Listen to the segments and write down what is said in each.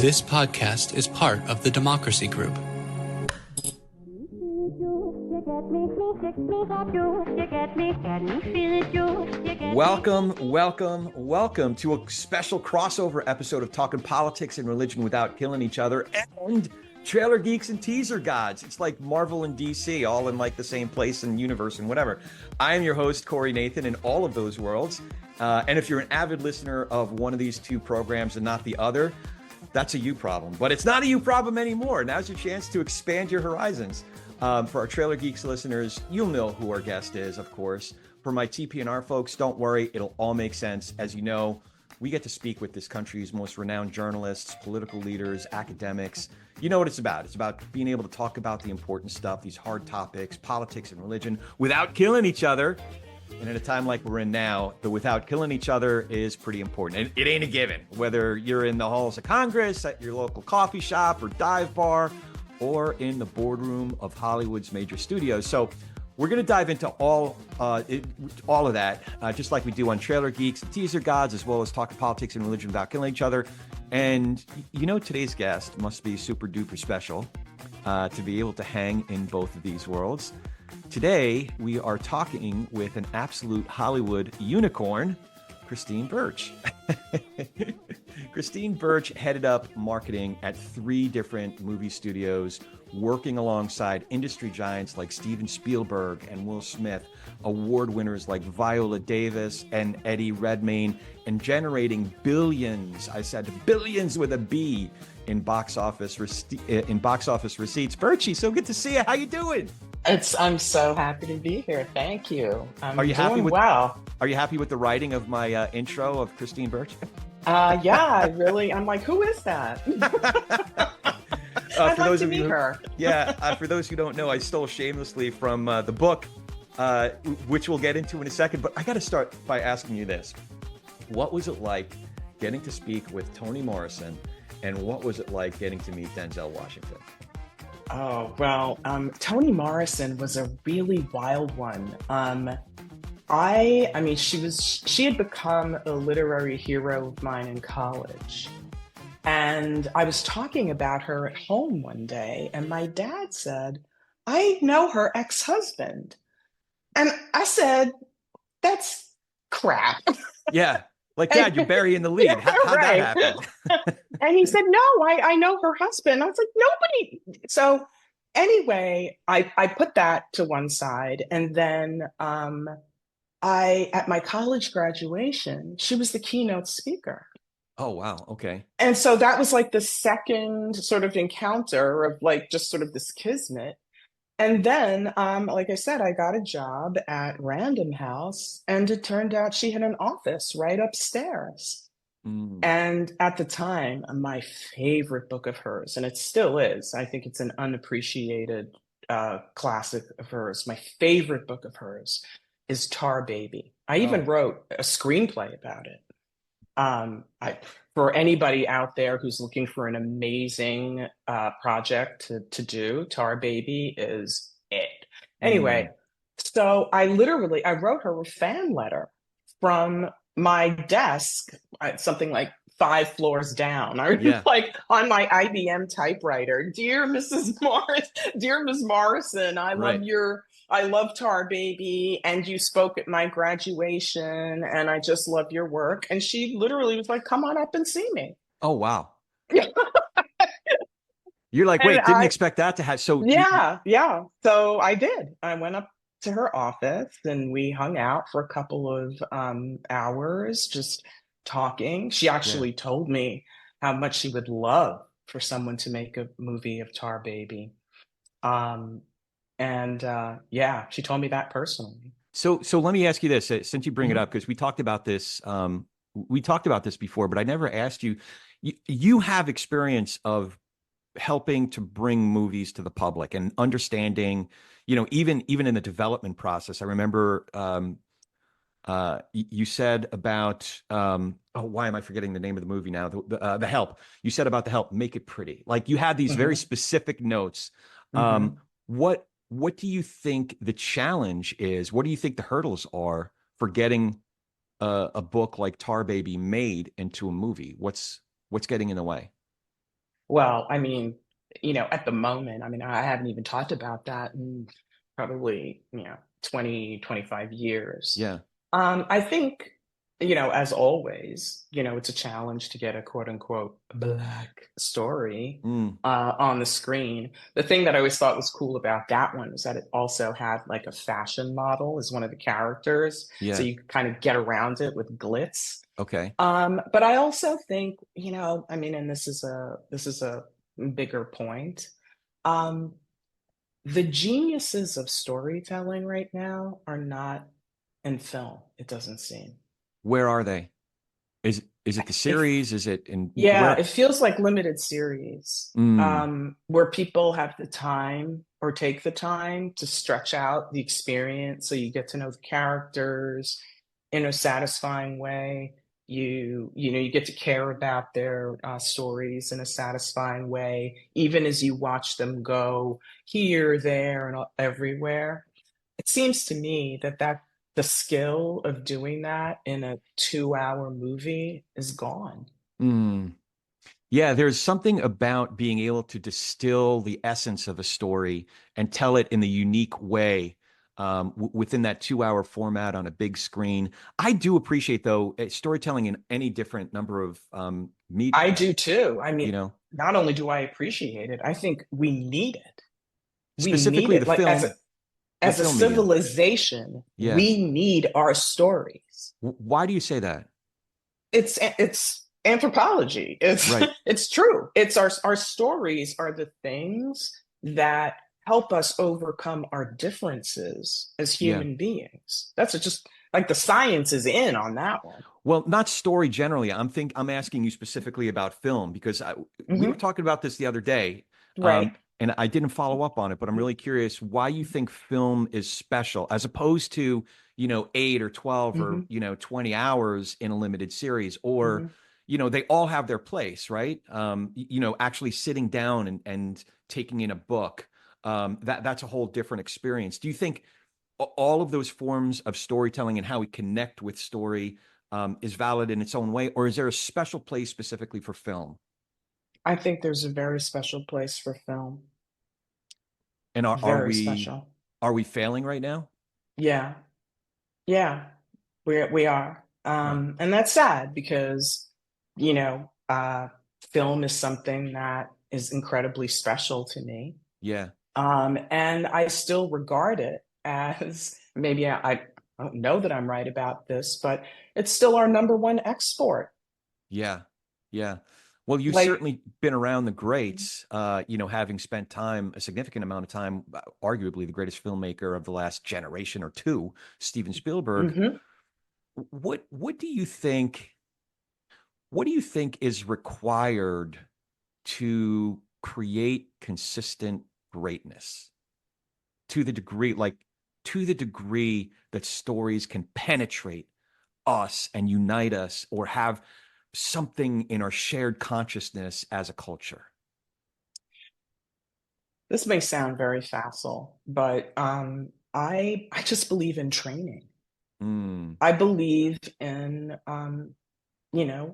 This podcast is part of the Democracy Group. Welcome to a special crossover episode of Talking Politics and Religion Without Killing Each Other and Trailer Geeks and Teaser Gods. It's like Marvel and DC all in like the same place and universe and whatever. I am your host, Corey Nathan, in all of those worlds. And if you're an avid listener of one of these two programs and not the other, that's a you problem. But it's not a you problem anymore. Now's your chance to expand your horizons. For our Trailer Geeks listeners, you'll know who our guest is, of course. For my TP&R folks, don't worry, it'll all make sense. As you know, we get to speak with this country's most renowned journalists, political leaders, academics. You know what it's about. It's about being able to talk about the important stuff, these hard topics, politics and religion, without killing each other. And at a time like we're in now, the without killing each other is pretty important. And it ain't a given, whether you're in the halls of Congress, at your local coffee shop or dive bar, or in the boardroom of Hollywood's major studios. So we're going to dive into all of that, just like we do on Trailer Geeks and Teaser Gods, as well as talking politics and religion without killing each other. And you know, today's guest must be super duper special to be able to hang in both of these worlds. Today, we are talking with an absolute Hollywood unicorn, Christine Birch. Christine Birch headed up marketing at 3 different movie studios, working alongside industry giants like Steven Spielberg and Will Smith, award winners like Viola Davis and Eddie Redmayne, and generating billions, I said billions with a B, in box office receipts. Birchy, so good to see you. How you doing? I'm so happy to be here. Thank you. Are you happy with well? Are you happy with the writing of my intro of Christine Birch? Yeah, I'm like, who is that? I'd like to meet her. For those who don't know, I stole shamelessly from the book, which we'll get into in a second. But I got to start by asking you this. What was it like getting to speak with Toni Morrison, and what was it like getting to meet Denzel Washington? Oh, well, Toni Morrison was a really wild one. I mean, she had become a literary hero of mine in college. And I was talking about her at home one day, and my dad said, I know her ex-husband. And I said, that's crap. Yeah. Like, Dad, you're burying the lead. How'd that happen? And he said, no, I know her husband. I was like, nobody. So anyway, I put that to one side. And then at my college graduation, she was the keynote speaker. Oh, wow. Okay. And so that was like the second sort of encounter of like just sort of this kismet. And then, like I said, I got a job at Random House, and it turned out she had an office right upstairs. And at the time, my favorite book of hers, and it still is, I think it's an unappreciated classic of hers. My favorite book of hers is Tar Baby. I even wrote a screenplay about it. For anybody out there who's looking for an amazing project to do, Tar Baby is it. Anyway, so I wrote her a fan letter from my desk, something like 5 floors down. I was like on my IBM typewriter, dear Mrs. Morris, dear Ms. Morrison, I love Tar Baby, and you spoke at my graduation, and I just love your work. And she literally was like, come on up and see me. Oh, wow. You're like, wait, didn't expect that to happen. So yeah. So I did. I went up to her office, and we hung out for a couple of hours, just talking. She actually told me how much she would love for someone to make a movie of Tar Baby. She told me that personally. So let me ask you this, since you bring it up, because we talked about this before, but I never asked you. You have experience of helping to bring movies to the public and understanding, even in the development process. I remember you said about why am I forgetting the name of the movie now? The Help. You said about The Help, make it pretty. Like, you had these very specific notes. What do you think the challenge is? What do you think the hurdles are for getting a book like Tar Baby made into a movie? What's getting in the way? Well, I mean, at the moment, I mean, I haven't even talked about that in probably, 20, 25 years. Yeah. I think, as always, it's a challenge to get a quote unquote black story Mm, on the screen. The thing that I always thought was cool about that one is that it also had like a fashion model as one of the characters. So yeah. you could kind of get around it with glitz. Okay. But I also think, I mean, and this is a bigger point. Um, the geniuses of storytelling right now are not in film, it doesn't seem. Where are they? Is it the If series? Is it in Yeah, where? it feels like limited series, Mm, where people have the time or take the time to stretch out the experience so you get to know the characters in a satisfying way. You get to care about their stories in a satisfying way, even as you watch them go here, there, and everywhere. It seems to me that the skill of doing that in a 2-hour movie is gone. mm. Yeah, there's something about being able to distill the essence of a story and tell it in the unique way within that 2 hour format on a big screen. I do appreciate, though, storytelling in any different number of I media, do too. I you mean, know, not only do I appreciate it, I think we need it. We need specifically it. Like the as a film medium. civilization, Yeah. we need our stories. Why do you say that? It's anthropology. It's Right. it's true. It's our stories are the things that help us overcome our differences as Yeah. human beings. That's just like the science is in on that one. Well, not story generally. I'm asking you specifically about film because we were Hmm. talking about this the other day, Right. and I didn't follow up on it, but I'm really curious why you think film is special as opposed to 8 or 12 or Hmm. 20 hours in a limited series, or Hmm. they all have their place, right? Actually sitting down and taking in a book, that's a whole different experience. Do you think all of those forms of storytelling and how we connect with story is valid in its own way, or is there a special place specifically for film? I think there's a very special place for film. And are Very we special. failing right now? Yeah. Yeah. We are. Huh. And that's sad because, film is something that is incredibly special to me. Yeah, And I still regard it as maybe I don't know that I'm right about this, but it's still our number one export. yeah, yeah. Well, you've Like, certainly been around the greats, having spent a significant amount of time, arguably the greatest filmmaker of the last generation or two, Steven Spielberg. mhm. What do you think? What do you think is required to create consistent greatness to the degree that stories can penetrate us and unite us or have something in our shared consciousness as a culture? This may sound very facile, but I just believe in training. Mm, I believe in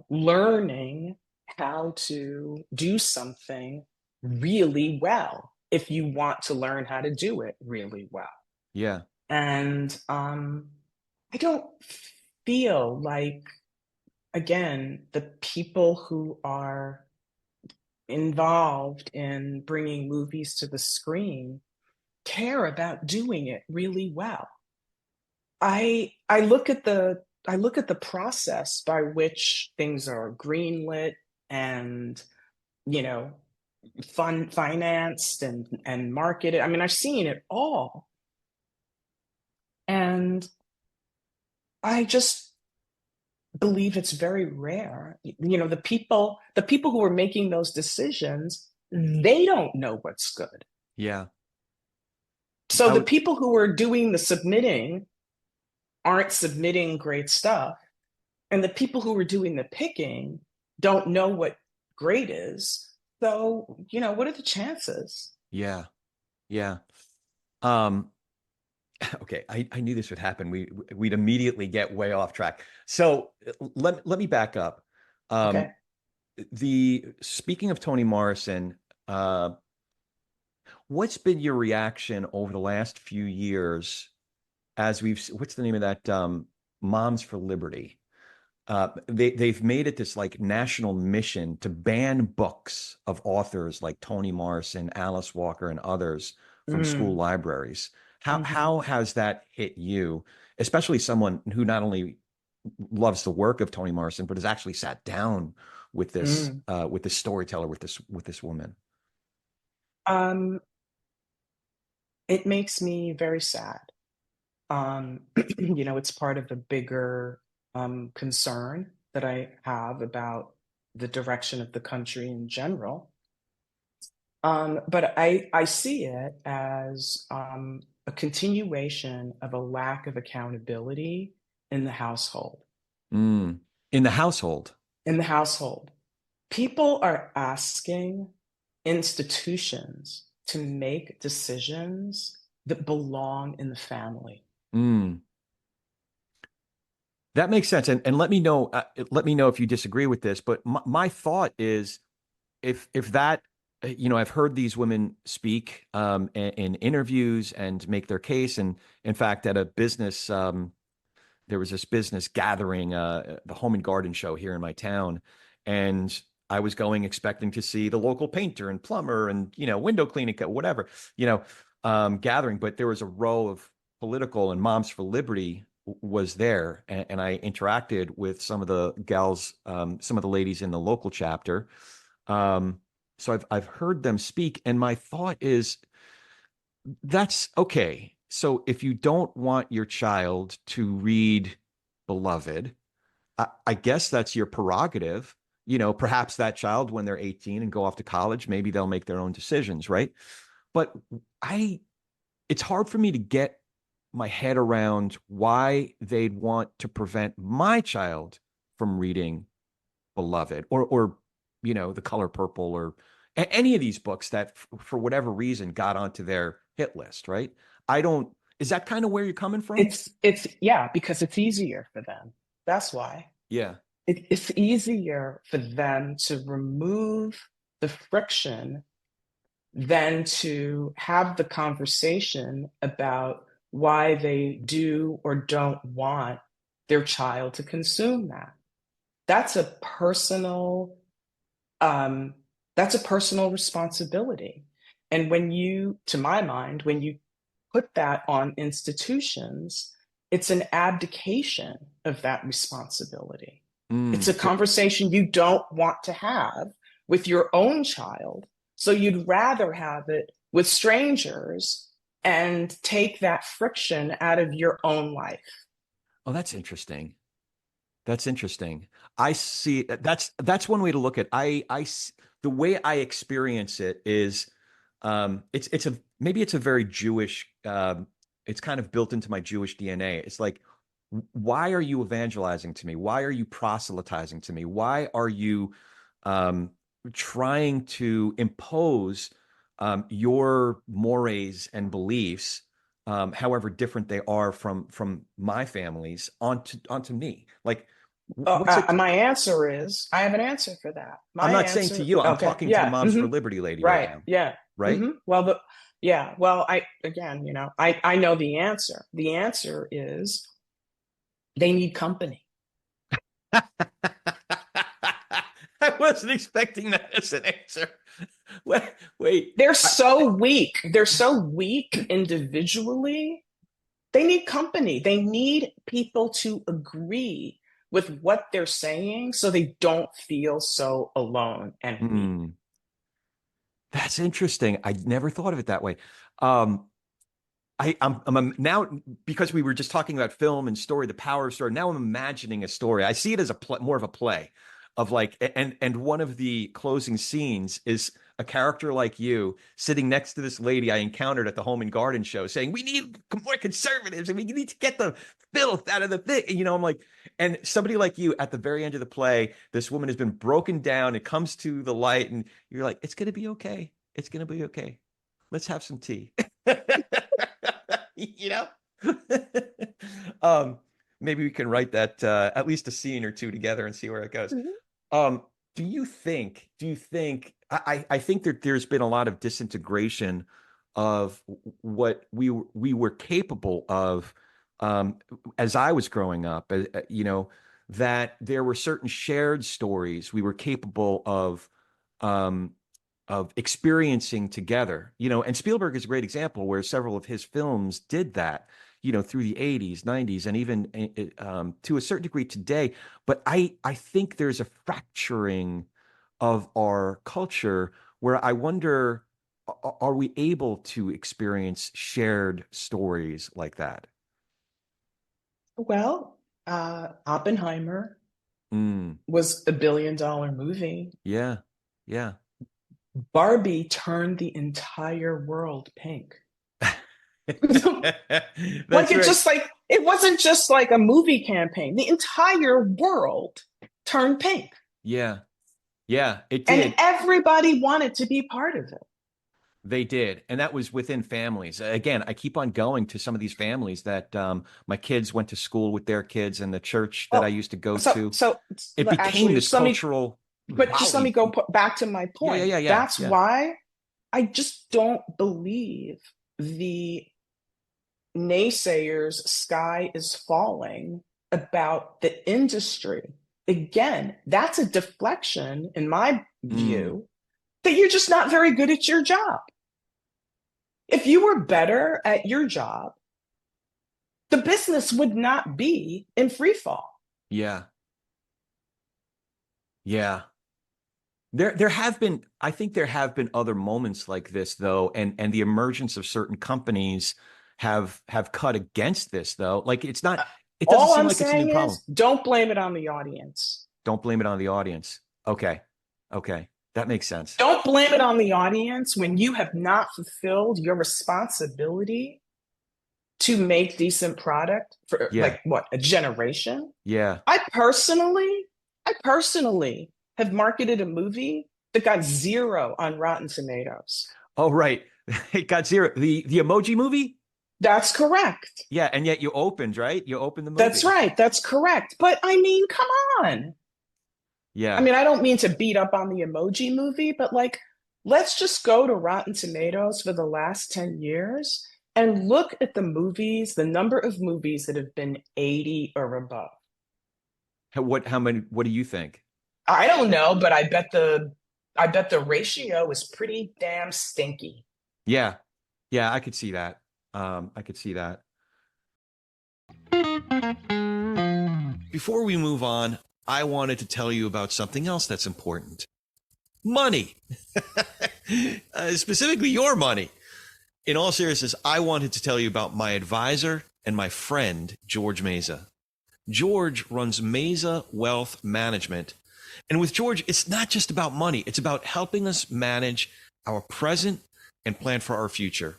learning how to do something really well if you want to learn how to do it really well. yeah, And I don't feel like, again, the people who are involved in bringing movies to the screen care about doing it really well. I look at the process by which things are greenlit and you know financed and marketed. I mean, I've seen it all, and I just believe it's very rare. The people who are making those decisions, they don't know what's good. yeah. So I the would, people who are doing the submitting aren't submitting great stuff. And the people who are doing the picking don't know what great is. So, what are the chances? yeah, yeah. Um, Okay, I knew this would happen. We'd immediately get way off track. So let me back up. Um, Okay. the Speaking of Toni Morrison, uh, what's been your reaction over the last few years as what's the name of that Moms for Liberty? They've made it this like national mission to ban books of authors like Toni Morrison, Alice Walker, and others from school Mm, libraries. hmm How has that hit you, especially someone who not only loves the work of Toni Morrison but has actually sat down mm. with this storyteller, with this woman? Um, it makes me very sad. It's part of a bigger concern that I have about the direction of the country in general. But I see it as a continuation of a lack of accountability in the household. Mm. In the household. In the household, people are asking institutions to make decisions that belong in the family. Mm. That makes sense. And let me know if you disagree with this. But my thought is, if that, I've heard these women speak in interviews and make their case. And in fact, at a business, there was this business gathering, the Home and Garden Show here in my town, and I was going expecting to see the local painter and plumber and window cleaning, whatever, gathering. But there was a row of political and Moms for Liberty was there, and I interacted with some of the gals, some of the ladies in the local chapter. So I've heard them speak, and my thought is that's okay. So if you don't want your child to read Beloved, I guess that's your prerogative. Perhaps that child, when they're 18 and go off to college, maybe they'll make their own decisions, right? But I, it's hard for me to get my head around why they'd want to prevent my child from reading Beloved or The Color Purple or any of these books that for whatever reason got onto their hit list, right? I don't, is that kind of where you're coming from? It's yeah, because it's easier for them. That's why. Yeah. It's easier for them to remove the friction than to have the conversation about why they do or don't want their child to consume that. That's a personal um, that's a personal responsibility. And to my mind, when you put that on institutions, it's an abdication of that responsibility. It's a Mm. conversation you don't want to have with your own child. So you'd rather have it with strangers and take that friction out of your own life. Oh, that's interesting. That's interesting. I see that's one way to look at the way I experience it is it's a maybe it's a very Jewish it's kind of built into my Jewish DNA. It's like why are you evangelizing to me? Why are you proselytizing to me? Why are you um trying to impose your mores and beliefs, however different they are from my family's, onto me? Like what's it? My answer is I have an answer for that. I'm My not saying to answer, you. I'm okay, talking to the yeah, Moms for Liberty lady right right, now, yeah, right? well, yeah, well, I again, I know the answer. The answer is they need company. I wasn't expecting that as an answer. Wait, wait. They're so weak. They're so weak individually. They need company. They need people to agree with what they're saying so they don't feel so alone and weak. Hmm, that's interesting. I never thought of it that way. Um, now because we were just talking about film and story, the power of story. Now I'm imagining a story. I see it as more of a play, of like, and one of the closing scenes is a character like you sitting next to this lady I encountered at the Home and Garden Show, saying we need more conservatives and we need to get the filth out of the thing. I'm like, and somebody like you at the very end of the play, this woman has been broken down. It comes to the light, and you're like, it's gonna be okay. It's gonna be okay. Let's have some tea. you know um, maybe we can write that at least a scene or two together and see where it goes. Mhm. Um, do you think I think that there's been a lot of disintegration of what we were capable of um, as I was growing up, that there were certain shared stories we were capable um, of experiencing together, and Spielberg is a great example where several of his films did that, through the 80s, 90s, and even to a certain degree today. But I think there's a fracturing of our culture where I wonder, are we able to experience shared stories like that? Well, Oppenheimer Mm, was a $1 billion movie. yeah, yeah. Barbie turned the entire world pink. That's right. It wasn't just like a movie campaign. The entire world turned pink. Yeah, yeah, it And did. everybody wanted to be part of it. They did. And that was within families. Again, I keep on going to some of these families that my kids went to school with their kids and the church that I Well, used to go so to. so It became actually, this just let me cultural but just let me volley. go back to my Yeah, yeah, point. yeah, yeah, That's yeah. why I just don't believe the naysayers sky is falling about the industry. Again, that's a deflection, in my Mm, view, that you're just not very good at your job. If you were better at your job, the business would not be in free fall. yeah, yeah. I think there have been other moments like this though, and the emergence of certain companies have cut against this though. Like it doesn't All seem I'm like it's a new saying problem. is don't blame it on the audience. Don't blame it on the audience. Okay. Okay. That makes sense. Don't blame it on the audience when you have not fulfilled your responsibility to make decent product for Yeah. like what, a generation. Yeah. I personally have marketed a movie that got 0 on Rotten Tomatoes. Oh, right. It got zero. The emoji movie? That's correct. Yeah, and yet you opened, right? You opened the That's movie. right. That's correct. But I mean, come on. I Yeah. mean, I don't mean to beat up on the Emoji Movie, but like, let's just go to Rotten Tomatoes for the last 10 years and look at the number of movies that have been 80 or above. What do you think? I don't know, but I bet the ratio is pretty damn stinky. Yeah. Yeah, I could see that. I could see that. Before we move on, I wanted to tell you about something else that's important. Money. Specifically your money. In all seriousness, I wanted to tell you about my advisor and my friend, George Meza. George runs Meza Wealth Management. And with George, it's not just about money, it's about helping us manage our present and plan for our future.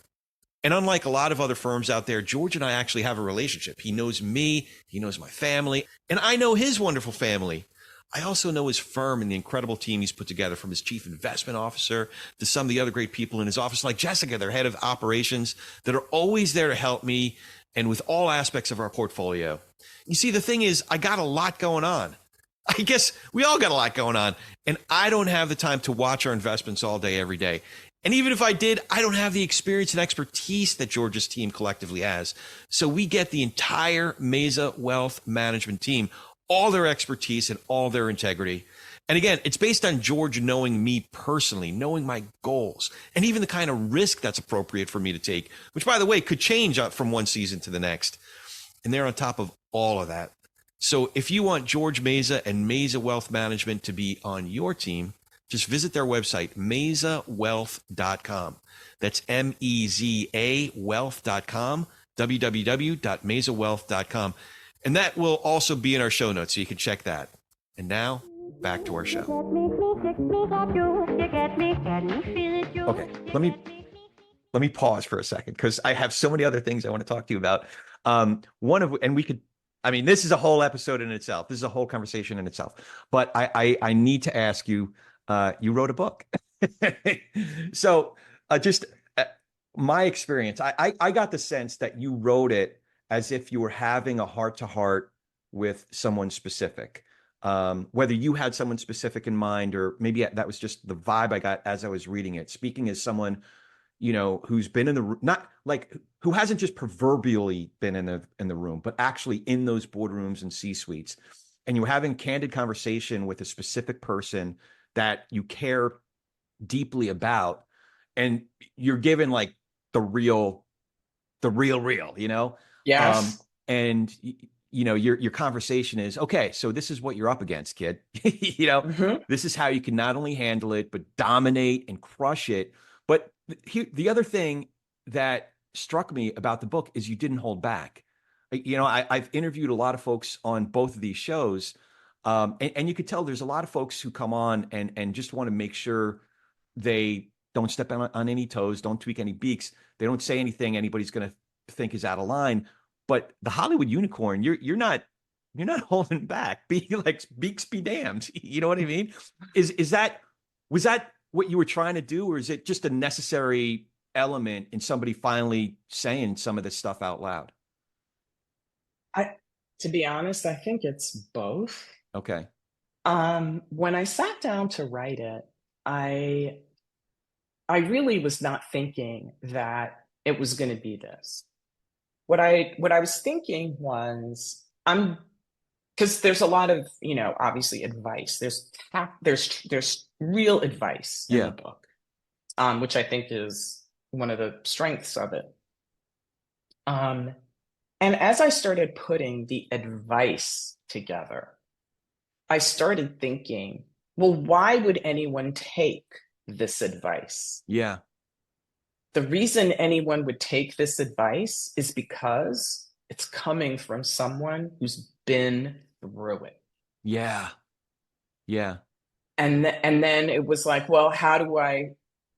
And unlike a lot of other firms out there, George and I actually have a relationship. He knows me, he knows my family, and I know his wonderful family. I also know his firm and the incredible team he's put together, from his chief investment officer to some of the other great people in his office, like Jessica, their head of operations, that are always there to help me and with all aspects of our portfolio. You see, the thing is, I got a lot going on. I guess we all got a lot going on, and I don't have the time to watch our investments all day, every day. And even if I did, I don't have the experience and expertise that George's team collectively has. So we get the entire Meza Wealth Management team, all their expertise and all their integrity. And again, it's based on George knowing me personally, knowing my goals, and even the kind of risk that's appropriate for me to take, which, by the way, could change from one season to the next. And they're on top of all of that. So if you want George Meza and Meza Wealth Management to be on your team, just visit their website, mezawealth.com. That's MEZA wealth.com, www.mezawealth.com. And that will also be in our show notes, so you can check that. And now, back to our show. Okay, let me pause for a second, because I have so many other things I want to talk to you about. This is a whole episode in itself. This is a whole conversation in itself. But I need to ask you, you wrote a book. So just my experience, I got the sense that you wrote it as if you were having a heart to heart with someone specific. Whether you had someone specific in mind, or maybe that was just the vibe I got as I was reading it. Speaking as someone, who's been in the, not like, who hasn't just proverbially been in the room, but actually in those boardrooms and C-suites, and you're having candid conversation with a specific person that you care deeply about, and you're given like the real, Yes. and your conversation is, okay, so this is what you're up against, kid. Hmm. This is how you can not only handle it but dominate and crush it. But the other thing that struck me about the book is you didn't hold back. I've interviewed a lot of folks on both of these shows, and you could tell there's a lot of folks who come on and just want to make sure they don't step on any toes, don't tweak any beaks, they don't say anything anybody's going to think is out of line. But the Hollywood unicorn, you're not holding back. Be like, beaks be damned. You know what I mean? Was that what you were trying to do, or is it just a necessary element in somebody finally saying some of this stuff out loud? I, to be honest, I think it's both. Okay. When I sat down to write it, I I really was not thinking that it was going to be this. What I was thinking was, I'm because there's a lot of, obviously advice. There's real advice in the Yeah. book, which I think is one of the strengths of it. Um, and as I started putting the advice together, I started thinking, well, why would anyone take this advice? Yeah. The reason anyone would take this advice is because it's coming from someone who's been through it. Yeah. Yeah. And then it was like, well, how do I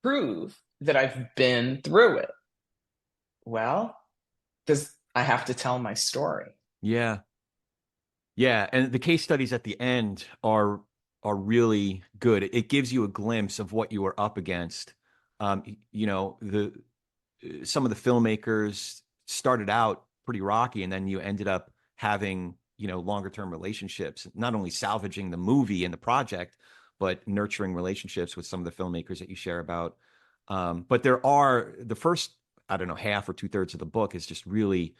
prove that I've been through it? Well, because I have to tell my story. Yeah. Yeah. And the case studies at the end are really good. It gives you a glimpse of what you are up against. The some of the filmmakers started out pretty rocky, and then you ended up having, longer term relationships, not only salvaging the movie and the project, but nurturing relationships with some of the filmmakers that you share about. But there are the first, I don't know, half or two-thirds of the book is just really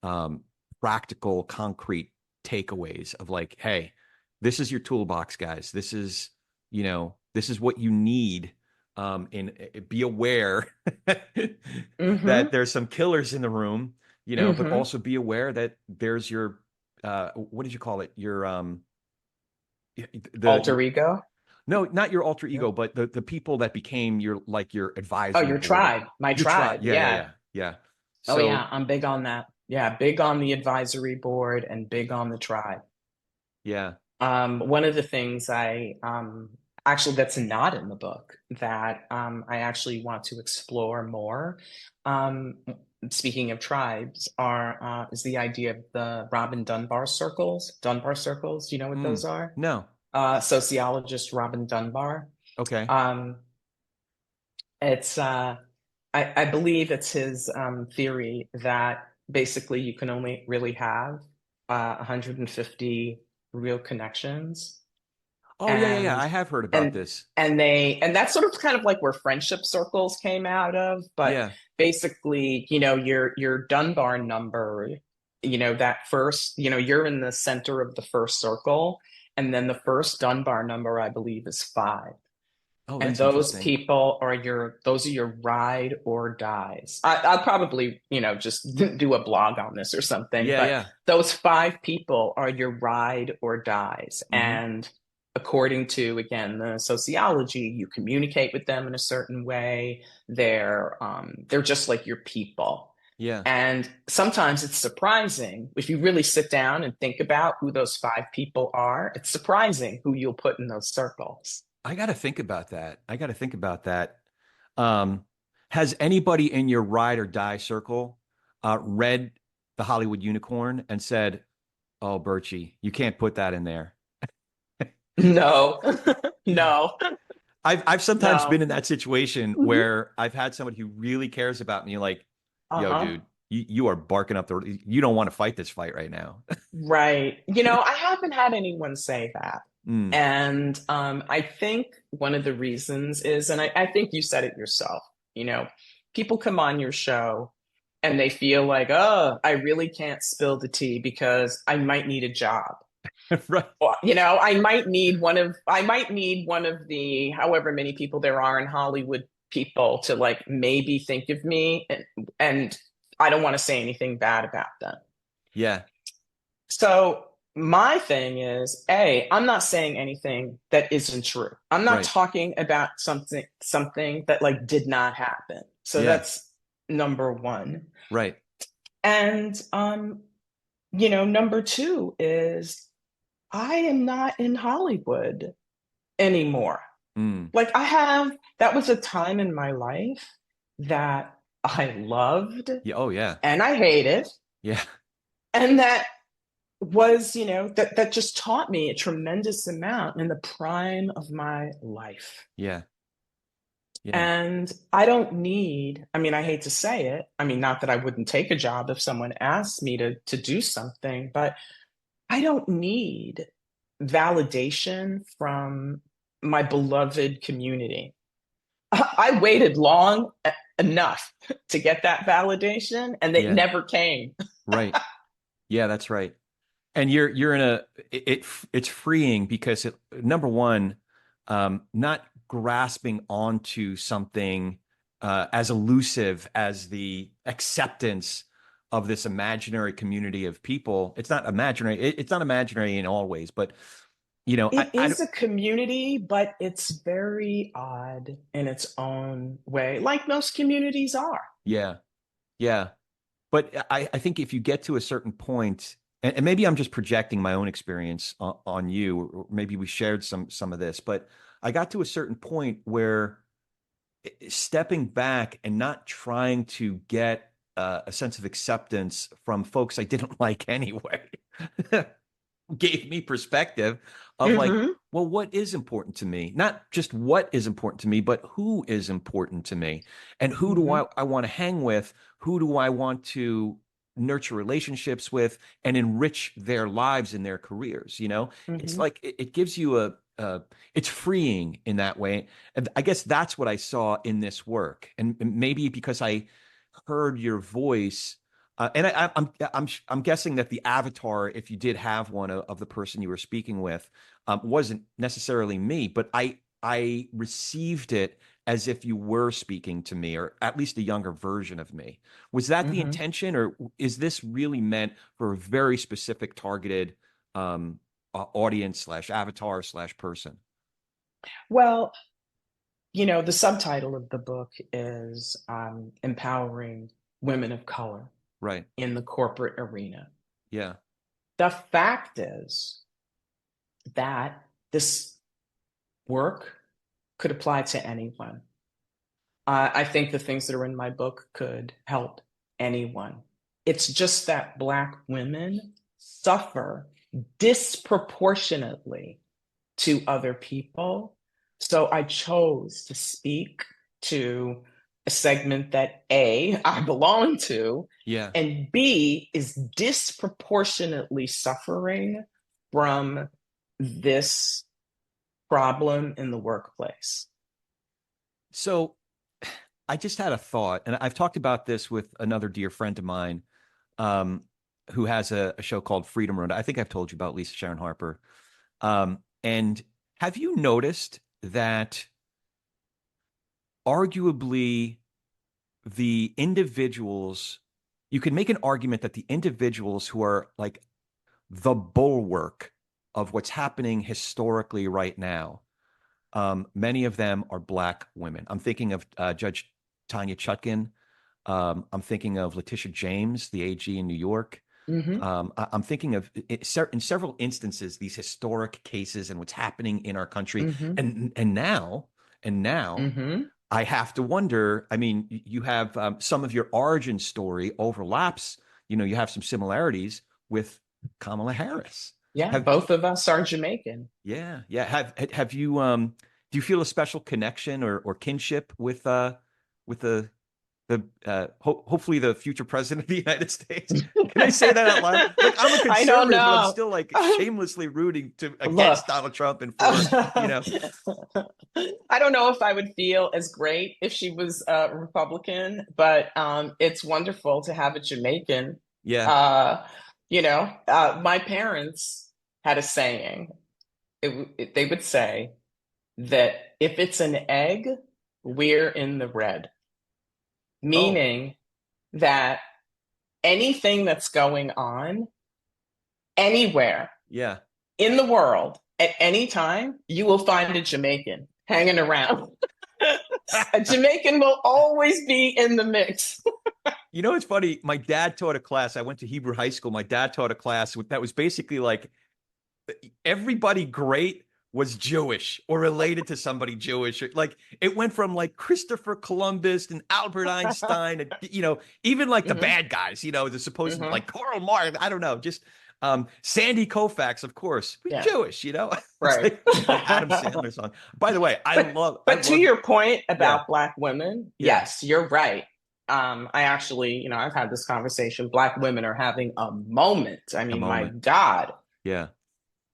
um, practical, concrete takeaways of like, hey, this is your toolbox, guys. This is what you need. And be aware that Mm-hmm. there's some killers in the room, but Mm-hmm. also be aware that there's your, what did you call it? Your, Alter ego. no, not your alter Yeah. ego, but the people that became your Oh, advisory your board, tribe, my your tribe. tribe. Yeah, yeah, Yeah. yeah, yeah. Oh, So yeah. I'm big on that. Yeah. Big on the advisory board and big on the tribe. yeah. One of the things actually that's not in the book that I actually want to explore more, um, speaking of tribes, is the idea of the Robin Dunbar circles. Dunbar circles, do you know what those are? No. Sociologist Robin Dunbar. Okay. Um, it's I believe it's his theory that basically you can only really have 150 real connections, Oh, yeah, yeah, yeah. and I have heard about and this. and that's sort of kind of like where friendship circles came out of. But Yeah. basically, your Dunbar number, that first, you're in the center of the first circle, and then the first Dunbar number, I believe, is five. Oh, And that's interesting. those are your ride or dies. I'll probably, just do a blog on this or something, Yeah, but yeah. those five people are your ride or dies. Hmm. And according to, again, the sociology, you communicate with them in a certain way. They're just like your people. Yeah. And sometimes it's surprising if you really sit down and think about who those five people are. It's surprising who you'll put in those circles. I got to think about that. I got to think about that. Um, has anybody in your ride or die circle read The Hollywood Unicorn and said, "Oh, Birchy, you can't put that in there"? No, no, I've sometimes been no. in that situation Mhm. where I've had somebody who really cares about me, like, "Yo, Uh-huh. dude, You are barking up you don't want to fight this fight right now. Right. I haven't had anyone say that. Mm. And I think one of the reasons is, and I think you said it yourself, you know, people come on your show and they feel like, oh, I really can't spill the tea because I might need a job. Right. Or, I might need one of the however many people there are in Hollywood people to like maybe think of me, and I don't want to say anything bad about them. Yeah. So my thing is, I'm not saying anything that isn't true. I'm not Right. talking about something that like did not happen. So Yeah. that's number one. Right. And number two is I am not in Hollywood anymore. Mm. Like that was a time in my life that I loved Yeah. Oh, yeah. and I hated. Yeah. And that was, that just taught me a tremendous amount in the prime of my life. Yeah. Yeah. And I mean, I hate to say it. I mean, not that I wouldn't take a job if someone asked me to do something, but I don't need validation from my beloved community. I waited long enough to get that validation and it Yeah. never came. Right. Yeah, that's right. And you're in it's freeing because number one, not grasping onto something as elusive as the acceptance of this imaginary community of people. It's not imaginary. It's not imaginary in all ways, but It is a community, but it's very odd in its own way, like most communities are. yeah, yeah. But I think if you get to a certain point, and maybe I'm just projecting my own experience on you, or maybe we shared some of this, but I got to a certain point where stepping back and not trying to get a sense of acceptance from folks I didn't like anyway gave me perspective of like, Hmm. well, what is important to me? Not just what is important to me, but who is important to me, and who do Hmm. I want to hang with? Who do I want to nurture relationships with and enrich their lives and their careers? It's Hmm. like it gives you it's freeing in that way. And I guess that's what I saw in this work. And maybe because I heard your voice, and I'm guessing that the avatar, if you did have one of the person you were speaking with, wasn't necessarily me, but I received it as if you were speaking to me, or at least a younger version of me. Was that the Hmm. intention, or is this really meant for a very specific targeted audience slash avatar slash person? Well, the subtitle of the book is Empowering Women of Color Right. in the Corporate Arena. Yeah. The fact is that this work could apply to anyone. I think the things that are in my book could help anyone. It's just that Black women suffer disproportionately to other people. So I chose to speak to a segment that A, I belong to, Yeah. and B, is disproportionately suffering from this problem in the workplace. So I just had a thought, and I've talked about this with another dear friend of mine, um, who has a show called Freedom Road. I think I've told you about Lisa Sharon Harper. And have you noticed that arguably the individuals, you can make an argument that the individuals who are like the bulwark of what's happening historically right now, many of them are Black women. I'm thinking of Judge Tanya Chutkin. I'm thinking of Letitia James, the AG in New York. Hmm. I'm thinking of in several instances these historic cases and what's happening in our country, Hmm. and now Hmm. I have to wonder. I mean, you have some of your origin story overlaps. You have some similarities with Kamala Harris. Yeah, Have both of us are Jamaican. Yeah, yeah. Have you do you feel a special connection or kinship with the hopefully the future president of the United States. Can I say that out loud? Like, I'm a I don't conservative, but I'm know. still like shamelessly rooting Look, against Donald Trump and for, you I know, don't know if I would feel as great if she was a Republican, but it's wonderful to have a Jamaican. yeah. Uh, my parents had a saying. They would say that if it's an egg, we're in the red, Oh, meaning that anything that's going on anywhere yeah. in the world at any time, you will find a Jamaican hanging around. A Jamaican will always be in the mix. You know, it's funny. My dad taught a class. I went to Hebrew high school. My dad taught a class that was basically like everybody great was Jewish or related to somebody Jewish. Like it went from like Christopher Columbus and Albert Einstein and even like the Hmm. bad guys, the supposed Hmm. like Karl Marx, I don't know, just Sandy Koufax, of course, was Yeah, Jewish. It's right. like the Adam Sandler song. By the way, I but love I but to love your point yeah, about Black women, yeah, yes, you're right. I actually, I've had this conversation. Black women are having a moment. I a mean, my moment. God, Yeah.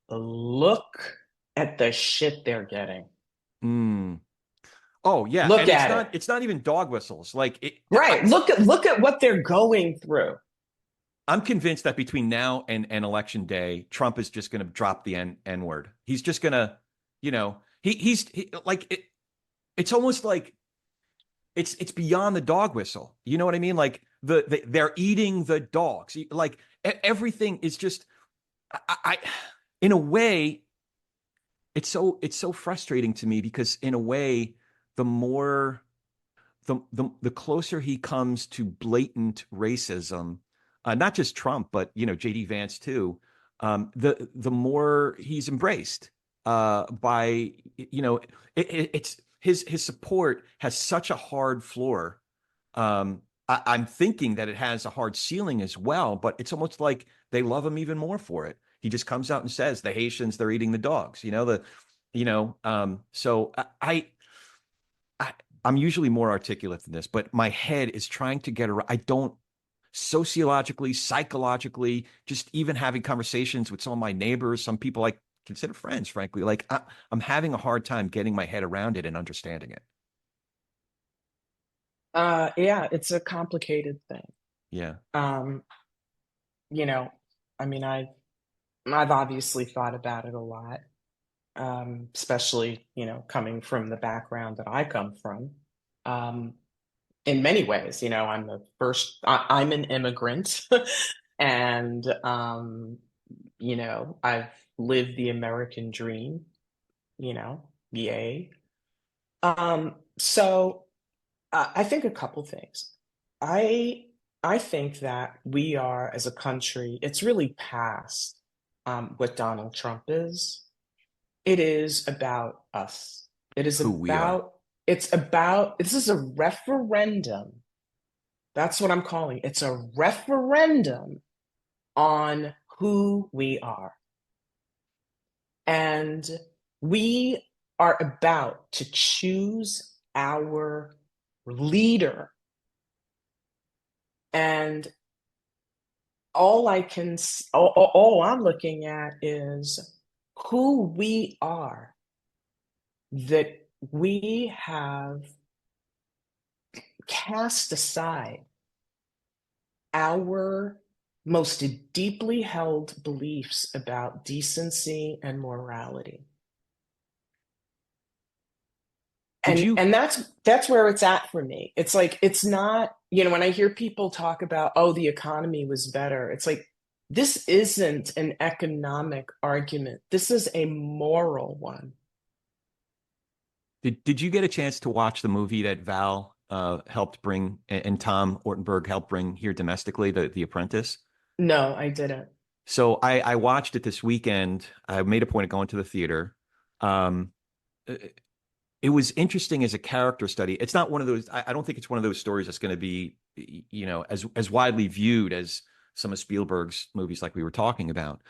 look at the shit they're getting. Mm. Oh yeah, Look and it's at it. not it's not even dog whistles. Like Right. Look at what they're going through. I'm convinced that between now and election day, Trump is just going to drop the N word. He's just going to, like it's almost like it's beyond the dog whistle. You know what I mean? Like they're eating the dogs. Like everything is just I in a way it's so frustrating to me because in a way the more the closer he comes to blatant racism, not just Trump, but JD Vance too, the more he's embraced by it's his support has such a hard floor. I'm thinking that it has a hard ceiling as well, but it's almost like they love him even more for it. He just comes out and says the Haitians they're eating the dogs. So I, I'm usually more articulate than this, but my head is trying to get around. I don't sociologically, psychologically, just even having conversations with some of my neighbors, some people I consider friends, frankly, like I'm having a hard time getting my head around it and understanding it. Yeah, it's a complicated thing. Yeah. Um, you know, I mean, I've obviously thought about it a lot, especially, coming from the background that I come from. Um, in many ways, I'm an immigrant and, I've lived the American dream, yay. So I think a couple things. I I think that we are, as a country, it's really past what Donald Trump is. It is about us. It is Who we are. about, this is a referendum. That's what I'm calling it. It's a referendum on who we are. And we are about to choose our leader. And all I'm looking at is who we are, that we have cast aside our most deeply held beliefs about decency and morality. Did And you and that's where it's at for me. It's like it's not, when I hear people talk about, oh, the economy was better, it's like this isn't an economic argument. This is a moral one. did you get a chance to watch the movie that Val helped bring and Tom Ortenberg helped bring here domestically, The Apprentice? No, I didn't. So I watched it this weekend. I made a point of going to the theater. Um, it was interesting as a character study. It's not one of those. I don't think it's one of those stories that's going to be, as widely viewed as some of Spielberg's movies, like we were talking about.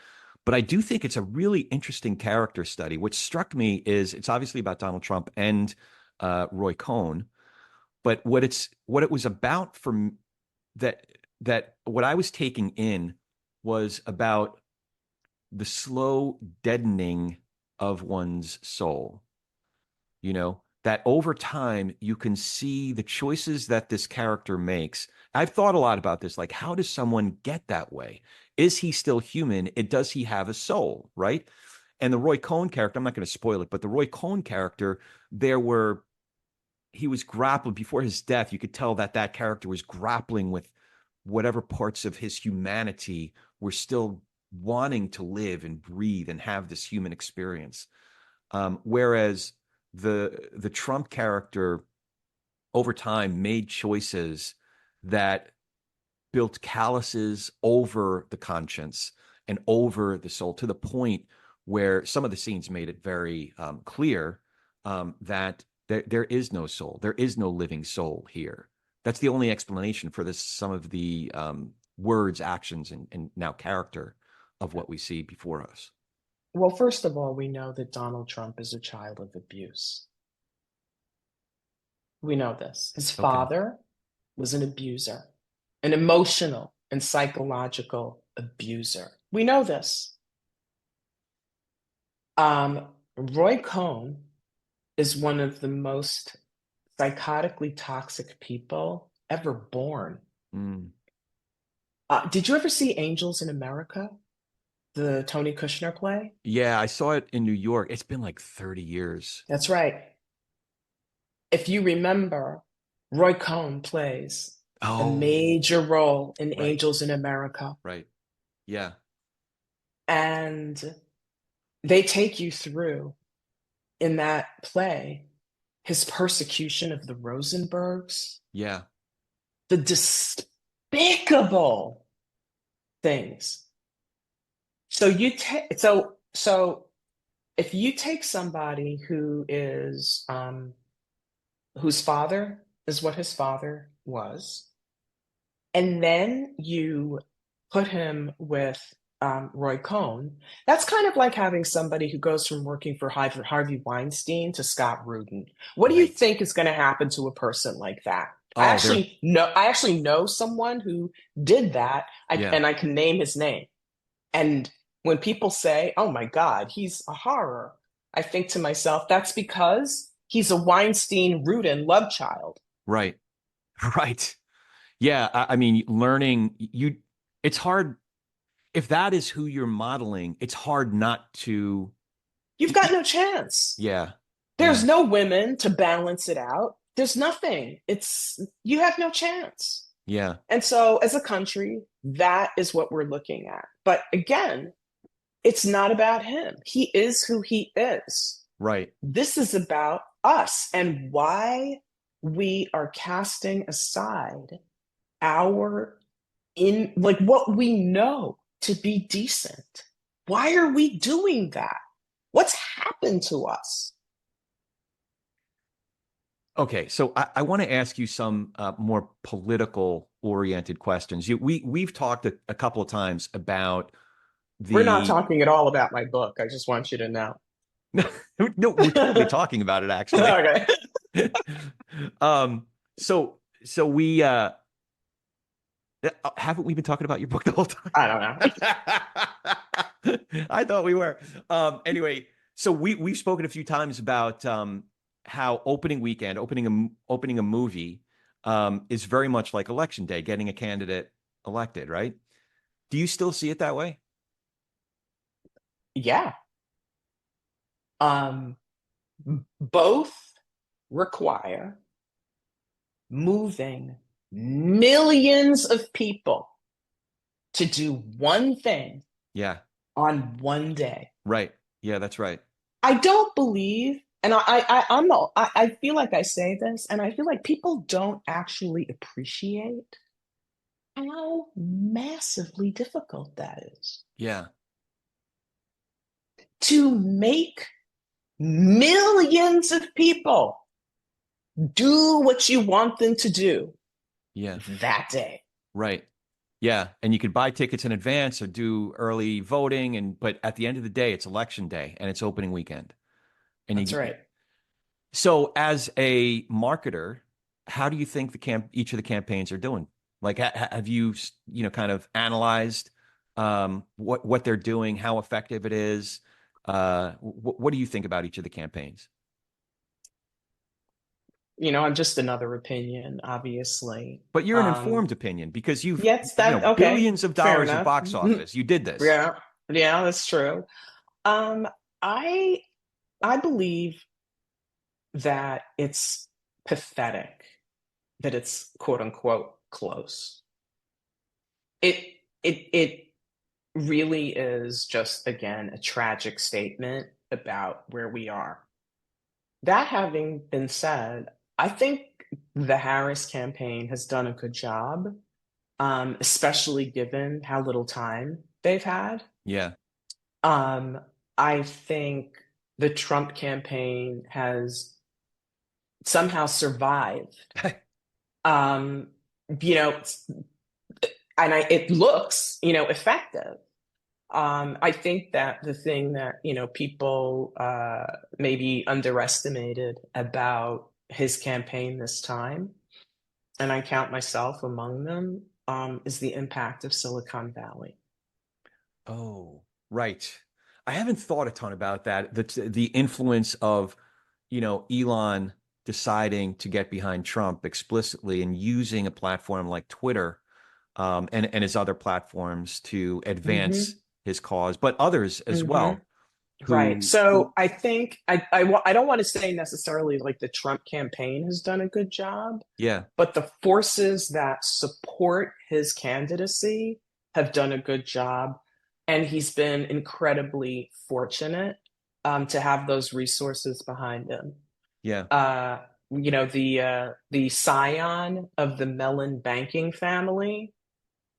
But I do think it's a really interesting character study. What struck me is it's obviously about Donald Trump and Roy Cohn, But what it was about that what I was taking in was about the slow deadening of one's soul. That over time you can see the choices that this character makes. I've thought a lot about this, like, how does someone get that way? Is he still human? Does he have a soul, right? And the Roy Cohn character, I'm not going to spoil it, but the Roy Cohn character, he was grappling before his death. You could tell that character was grappling with whatever parts of his humanity were still wanting to live and breathe and have this human experience. Whereas the Trump character over time made choices that built calluses over the conscience and over the soul, to the point where some of the scenes made it very clear that there is no soul. There is no living soul here. That's the only explanation for this. Some of the words, actions, and now character of what we see before us. Well, first of all, we know that Donald Trump is a child of abuse. We know this. His Okay. father was an abuser, an emotional and psychological abuser. We know this. Roy Cohn is one of the most psychotically toxic people ever born. Mm. Did you ever see Angels in America, the Tony Kushner play? Yeah, I saw it in New York. It's been like 30 years. That's right. If you remember, Roy Cohn plays a Oh, major role in right, Angels in America. right. Yeah, And they take you through in that play his persecution of the Rosenbergs, yeah, the despicable things. So if you take somebody whose father is what his father was, and then you put him with Roy Cohn, that's kind of like having somebody who goes from working for Harvey Weinstein to Scott Rudin. What do you right. think is going to happen to a person like that? Oh, they're I actually know someone who did that, yeah, and I can name his name. And when people say, "Oh my God, he's a horror," I think to myself, that's because he's a Weinstein Rudin love child. right, right. Yeah, I mean, learning it's hard if that is who you're modeling. It's hard not to. You've got no chance. Yeah, There's yeah, no women to balance it out. There's nothing. You have no chance. yeah, And so, as a country, that is what we're looking at. But again, it's not about him. He is who he is. right, This is about us and why we are casting aside our in like what we know to be decent. Why are we doing that? What's happened to us? Okay, so I want to ask you some more political oriented questions. We've talked a couple of times about We're not the talking at all about my book. I just want you to know. no, we're totally talking about it actually. Okay. um, so we haven't we been talking about your book the whole time? I don't know. I thought we were. Anyway, so we've spoken a few times about how opening weekend, opening a movie, is very much like election day, getting a candidate elected, right? Do you still see it that way? Yeah. Um, Both require moving millions of people to do one thing Yeah, on one day. right. Yeah, that's right. I don't believe, and I'm not, I feel like I say this, and I feel like people don't actually appreciate how massively difficult that is Yeah, to make millions of people do what you want them to do yeah, that day. right. Yeah, and you could buy tickets in advance or do early voting, but at the end of the day, it's election day and it's opening weekend. And That's right. so as a marketer, how do you think each of the campaigns are doing? Like, have you, kind of analyzed what they're doing, how effective it is? What do you think about each of the campaigns? I'm just another opinion, obviously. But you're an informed opinion because you've, Yes, that okay. billions of Fair dollars of enough. box office. You did this. Yeah, yeah, that's true. Um, I I believe that it's pathetic that it's quote unquote close. It it really is just again a tragic statement about where we are. That having been said, I think the Harris campaign has done a good job, especially given how little time they've had. Yeah. Um, I think the Trump campaign has somehow survived. Um, you know, it looks, effective. I think that the thing that, people maybe underestimated about his campaign this time, and I count myself among them, is the impact of Silicon Valley. Oh, right. I haven't thought a ton about that. The influence of, Elon deciding to get behind Trump explicitly and using a platform like Twitter, and his other platforms to advance Hmm. his cause, but others as Hmm. well Right. who So I think I don't want to say necessarily like the Trump campaign has done a good job, yeah, but the forces that support his candidacy have done a good job. And he's been incredibly fortunate to have those resources behind him. yeah, Uh, the scion of the Mellon banking family.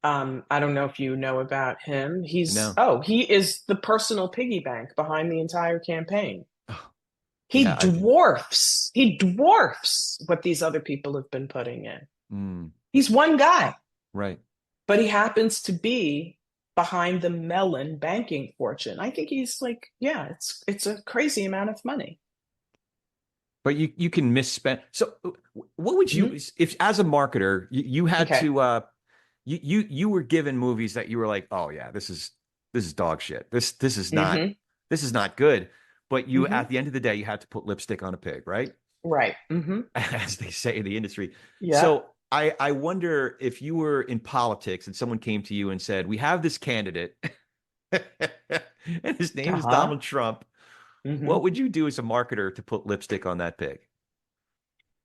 I don't know if you know about him. no, He is the personal piggy bank behind the entire campaign. oh, He yeah, I do. dwarfs what these other people have been putting in. Mm, He's one guy, right. but he happens to be behind the Mellon banking fortune. I think he's like, yeah, it's a crazy amount of money. But you can misspend. So what would you, Mhm. if as a marketer, you had Okay. to you were given movies that you were like, oh yeah, this is dog shit. Hmm. This is not good. But you, Hmm. at the end of the day, you had to put lipstick on a pig, right? Right. Hmm. As they say in the industry. Yeah. So I wonder if you were in politics and someone came to you and said, we have this candidate and his name is Uh-huh. Donald Trump. What Hmm. would you do as a marketer to put lipstick on that pig?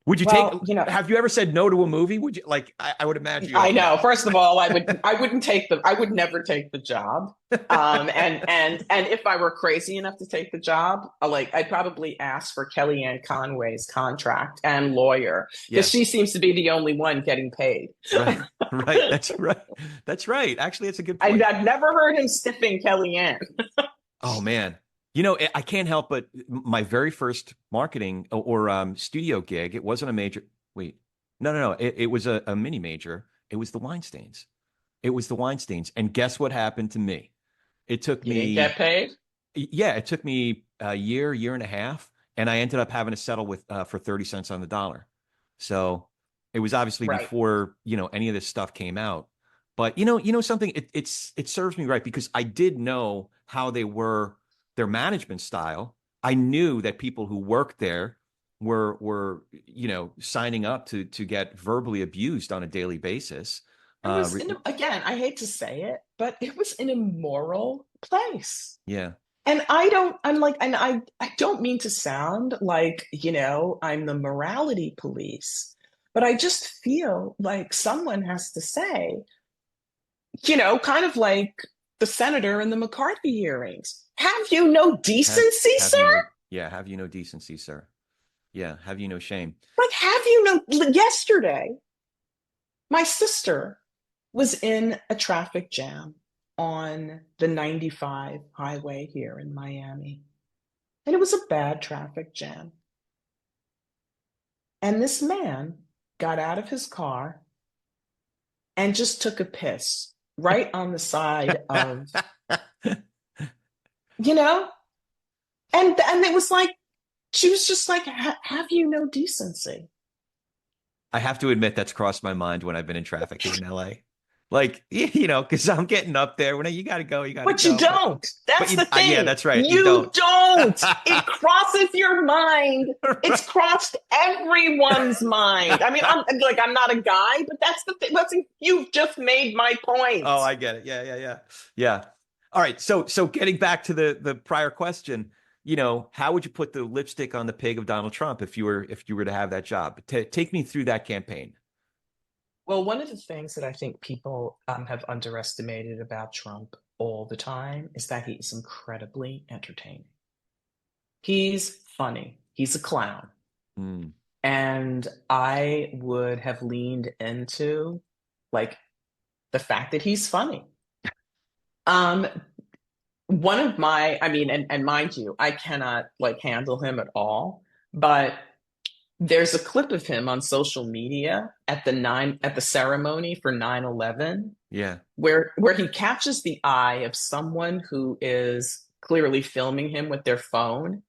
Would you take, Well, have you ever said no to a movie? Would you, like, I would imagine you're I like, know. no. First of all, I would never take the job. And if I were crazy enough to take the job, I'd probably ask for Kellyanne Conway's contract and lawyer because Yeah, she seems to be the only one getting paid. right, right. That's right. That's right. Actually, that's a good point. I've never heard him stiffing Kellyanne. Oh man. I can't help but my very first marketing or studio gig, it wasn't a major. Wait, no, no, no. It was a mini major. It was the Weinsteins. It was the Weinsteins. And guess what happened to me? It took You didn't get me, paid? yeah, it took me a year and a half, and I ended up having to settle with for 30 cents on the dollar. So it was obviously Right. before, any of this stuff came out. But something, it serves me right because I did know how they were, their management style. I knew that people who worked there were signing up to get verbally abused on a daily basis. It was again, I hate to say it, but it was an immoral place. Yeah. And I don't mean to sound like, I'm the morality police, but I just feel like someone has to say, kind of like the senator in the McCarthy hearings. Have you no Have decency, have you sir? no yeah, have you no decency, sir? Yeah, have you no shame? Like, have you no yesterday, my sister was in a traffic jam on the 95 highway here in Miami. And it was a bad traffic jam. And this man got out of his car and just took a piss right on the side of, you know, and it was like she was just like, have you no decency? I have to admit that's crossed my mind when I've been in traffic here in LA. Like, because I'm getting up there when you got to go, you got to But you go. don't. But That's you, the yeah, thing. that's right. You You don't. don't. It crosses your mind. Right. It's crossed everyone's mind. I mean, I'm not a guy, but that's the thing. Listen, you've just made my point. Oh, I get it. Yeah, yeah, yeah. Yeah. All right. So getting back to the prior question, how would you put the lipstick on the pig of Donald Trump if you were to have that job? Take me through that campaign. Well, one of the things that I think people have underestimated about Trump all the time is that he is incredibly entertaining. He's funny. He's a clown. Mm, And I would have leaned into like the fact that he's funny. Um, one of my, I mean, and mind you, I cannot like handle him at all, but there's a clip of him on social media at the ceremony for 9/11 yeah. where he catches the eye of someone who is clearly filming him with their phone.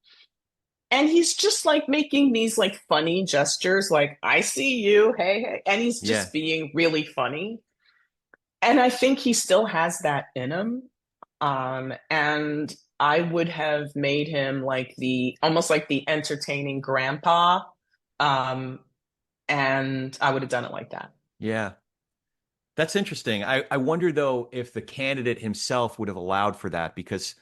And he's just like making these like funny gestures, like, I see you, hey, hey. And he's Yeah. just being really funny. And I think he still has that in him. And I would have made him like almost like the entertaining grandpa. Um, and I would have done it like that. Yeah. That's interesting. I wonder though if the candidate himself would have allowed for that because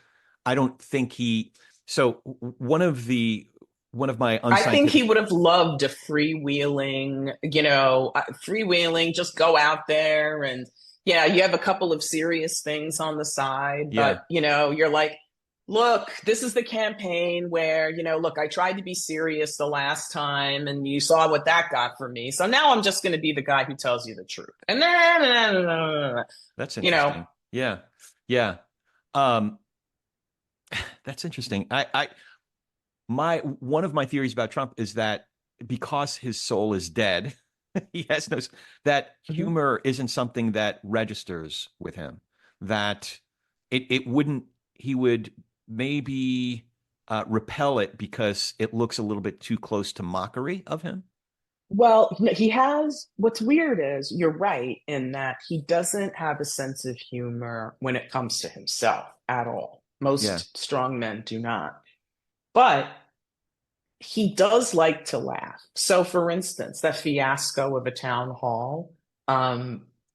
I don't think he. So one of my I think he unscientific. would have loved a freewheeling, freewheeling, just go out there and yeah, you have a couple of serious things on the side, Yeah. but you're like, look, this is the campaign where, look, I tried to be serious the last time and you saw what that got for me. So now I'm just going to be the guy who tells you the truth. And then, That's you know, interesting. Yeah. Yeah. Um, that's interesting. My one of my theories about Trump is that because his soul is dead, he has no that Mhm. humor isn't something that registers with him. That it wouldn't he would maybe repel it because it looks a little bit too close to mockery of him. Well, he has, what's weird is you're right in that he doesn't have a sense of humor when it comes to himself at all. Yeah. Most strong men do not. But he does like to laugh. So, for instance, that fiasco of a town hall,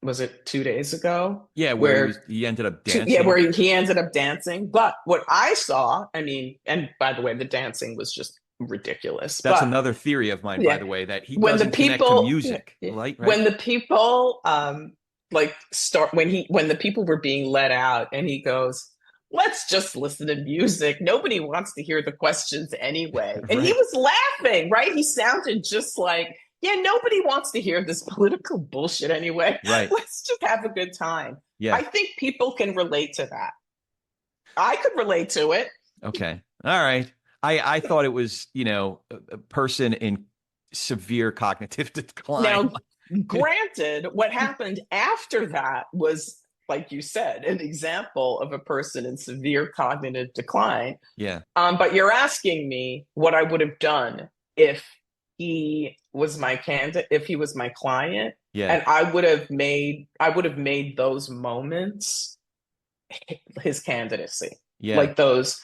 was it 2 days ago? Yeah, where Where he ended up yeah, dancing. where he ended up dancing. But what I saw, I mean, and by the way, the dancing was just ridiculous. That's But another theory of mine, by yeah, the way, that he when the doesn't connect to people music. Right? Right? when the people like start when the people were being let out and he goes, let's just listen to music, nobody wants to hear the questions anyway, and he Right. was laughing, right? He sounded just like, yeah, nobody wants to hear this political bullshit anyway. Right. Let's just have a good time. I Yeah. think people can relate to that. I could relate to it. Okay. All right. I thought it was, a person in severe cognitive decline. Now, granted, what happened after that was, like you said, an example of a person in severe cognitive decline. Yeah. But you're asking me what I would have done if he was my candidate, if he was my client, Yeah. and I would have made those moments his candidacy, Yeah. like those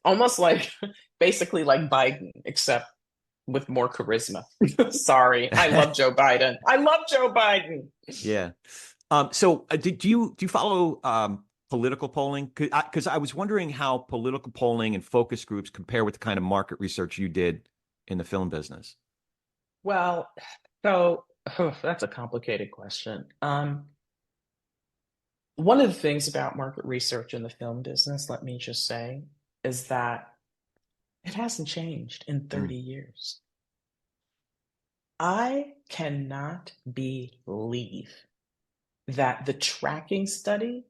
almost like basically like Biden, except with more charisma. Sorry, I love Joe Biden. I love Joe Biden. Yeah. So do you follow political polling? Because I was wondering how political polling and focus groups compare with the kind of market research you did in the film business. Well, so that's a complicated question. One of the things about market research in the film business, let me just say, is that it hasn't changed in Mm. 30 years. I cannot believe that the tracking study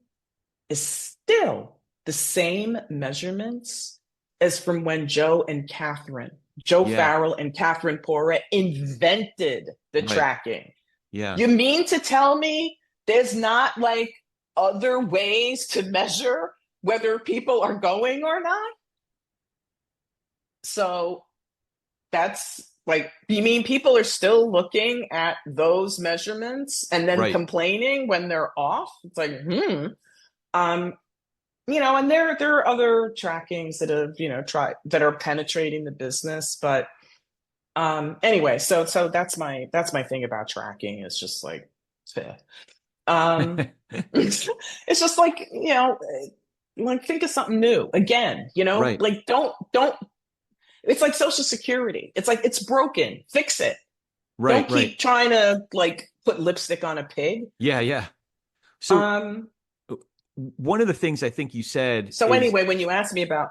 is still the same measurements as from when Joe Yeah. Farrell and Catherine Porra invented the Right. tracking. Yeah. You mean to tell me there's not like other ways to measure whether people are going or not? So that's Like, you mean people are still looking at those measurements and then Right. complaining when they're off? It's like, um, and there are other trackings that have, that are penetrating the business. But anyway, so that's my thing about tracking. It's just like, eh. um, it's just like, like think of something new again. Right. Like don't. It's like Social Security. It's like it's broken. Fix it. Right. Don't Right. keep trying to like put lipstick on a pig. Yeah. Yeah. So Um, one of the things I think you said so is, anyway, when you ask me about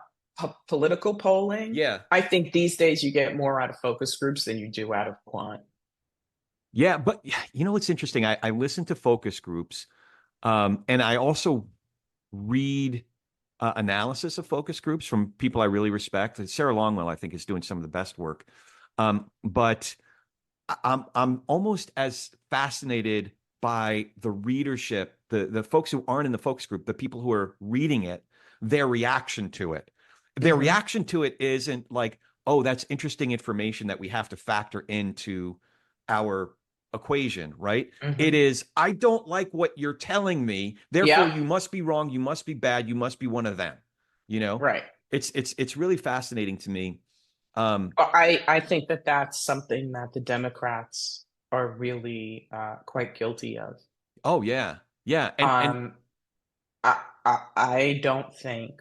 political polling, yeah, I think these days you get more out of focus groups than you do out of quant. yeah. But you know what's interesting? I listen to focus groups, and I also read analysis of focus groups from people I really respect. Sarah Longwell, I think, is doing some of the best work. But I'm almost as fascinated by the readership, the folks who aren't in the focus group, the people who are reading it, their reaction to it. Their Hmm. reaction to it isn't like, oh, that's interesting information that we have to factor into our equation, right? It Hmm. is, I don't like what you're telling me, therefore Yep. you must be wrong, you must be bad, you must be one of them. You know, Right. it's really fascinating to me. Um, I think that that's something that the Democrats are really quite guilty of. oh yeah, yeah, and Um, I don't think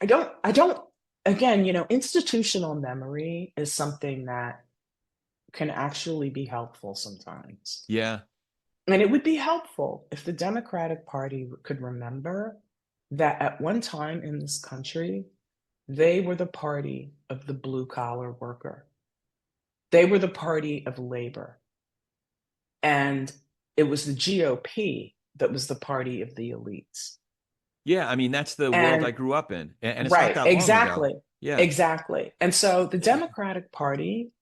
I don't again, institutional memory is something that can actually be helpful sometimes. yeah, And it would be helpful if the Democratic Party could remember that at one time in this country, they were the party of the blue collar worker. They were the party of labor. And it was the GOP that was the party of the elites. yeah. I mean, that's the world I And grew up in, and it's not right, that long ago. exactly. Yeah, Exactly. And so the Democratic Party,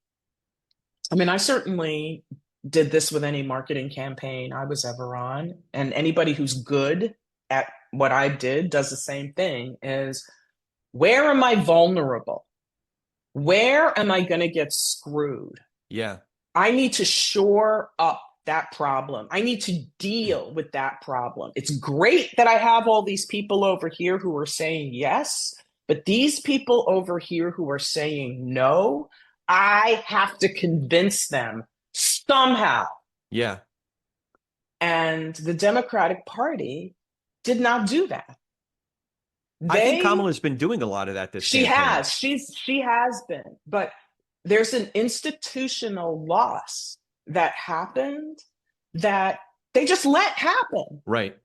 I mean, I certainly did this with any marketing campaign I was ever on. And anybody who's good at what I did does the same thing is where am I vulnerable? Where am I going to get screwed? yeah, I need to shore up that problem. I need to deal with that problem. It's great that I have all these people over here who are saying yes, but these people over here who are saying no, I have to convince them somehow. yeah. And the Democratic Party did not do that. I think They Kamala's been doing a lot of that this She campaign. has. She has been. But there's an institutional loss that happened that they just let happen. Right.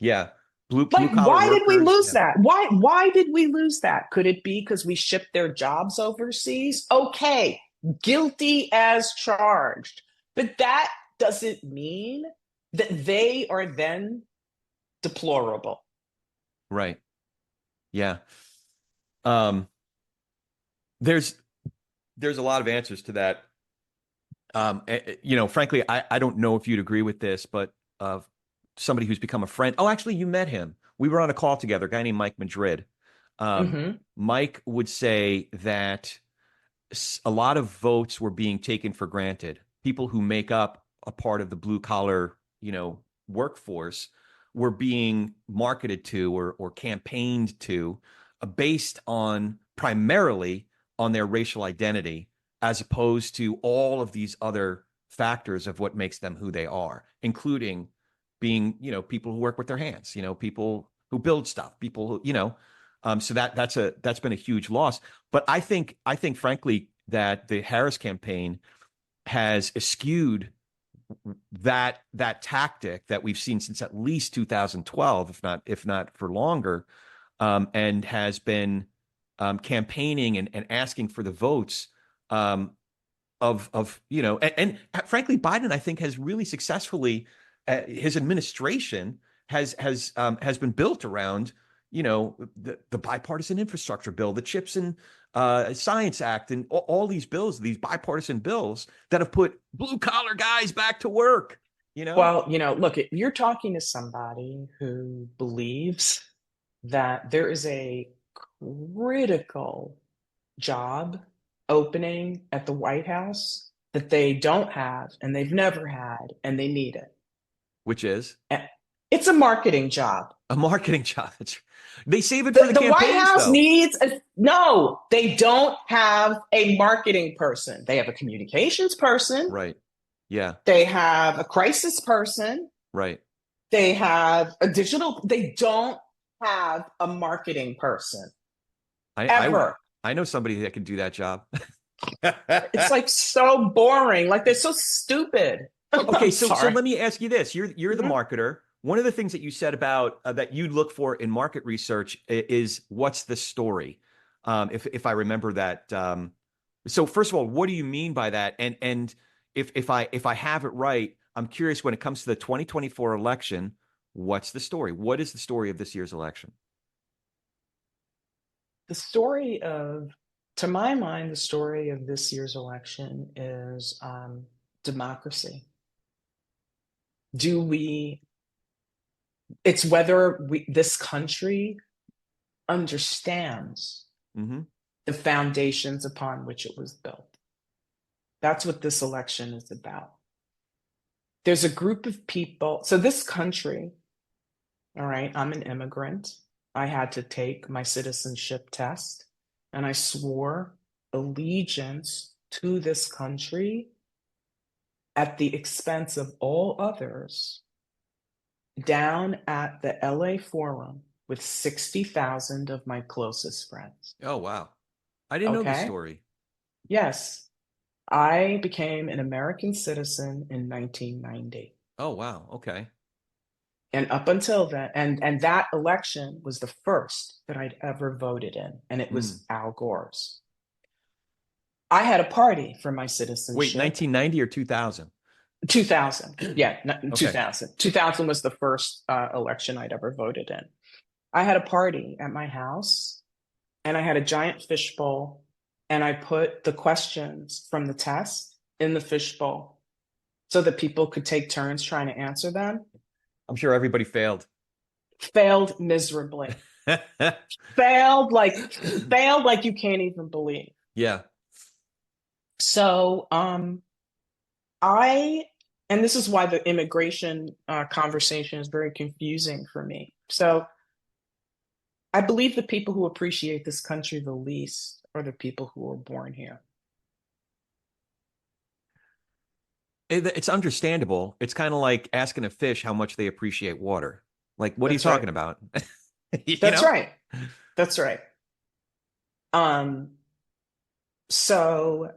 Yeah. Blue Like, collar why did we workers. lose Yeah. that? Why did we lose that? Could it be because we shipped their jobs overseas? Okay, guilty as charged. But that doesn't mean that they are then deplorable. Right. Yeah. Um, there's there's a lot of answers to that. Frankly, I don't know if you'd agree with this, but somebody who's become a friend. Oh, actually, you met him. We were on a call together, a guy named Mike Madrid. Hmm. Mike would say that a lot of votes were being taken for granted. People who make up a part of the blue collar, workforce were being marketed to or campaigned to based on primarily on their racial identity, as opposed to all of these other factors of what makes them who they are, including being, people who work with their hands, people who build stuff, people who, so that's been a huge loss. But I think frankly that the Harris campaign has eschewed that tactic that we've seen since at least 2012, if not for longer, and has been campaigning and asking for the votes and frankly Biden I think has really successfully his administration has been built around the bipartisan infrastructure bill, the CHIPS and Science Act, and all these bills, these bipartisan bills that have put blue collar guys back to work. Well, look, you're talking to somebody who believes that there is a critical job opening at the White House that they don't have and they've never had and they need it. Which is It's a marketing job. a marketing job. They save it for The the White campaigns, House though. needs no, they don't have a marketing person. They have a communications person. Right. Yeah. They have a crisis person. Right. They have a digital, they don't have a marketing person ever. I know somebody that can do that job. It's like so boring. Like they're so stupid. Okay, so let me ask you this: you're the Mhm. marketer. One of the things that you said about that you look for in market research is what's the story, if I remember that. So first of all, what do you mean by that? And if I have it right, I'm curious when it comes to the 2024 election, what's the story? What is the story of this year's election? The story of, to my mind, the story of this year's election is democracy. It's whether this country understands Mm-hmm. the foundations upon which it was built. That's what this election is about. There's a group of people. So this country, all right, I'm an immigrant. I had to take my citizenship test, and I swore allegiance to this country at the expense of all others down at the LA Forum with 60,000 of my closest friends. Oh, wow. I didn't know this Okay? story. Yes. I became an American citizen in 1990. Oh, wow. Okay. And up until then, and that election was the first that I'd ever voted in, and it was Al Gore's. I had a party for my Wait, citizenship. 1990 or 2000? 2000. Yeah, Okay. 2000. 2000 was the first election I'd ever voted in. I had a party at my house, and I had a giant fishbowl, and I put the questions from the test in the fishbowl so that people could take turns trying to answer them. I'm sure everybody failed. Failed miserably. failed like you can't even believe. Yeah. So and this is why the immigration conversation is very confusing for me. So I believe the people who appreciate this country the least are the people who were born here. It's understandable. It's kind of like asking a fish how much they appreciate water. Like, what That's are you right. talking about? That's right. That's right. So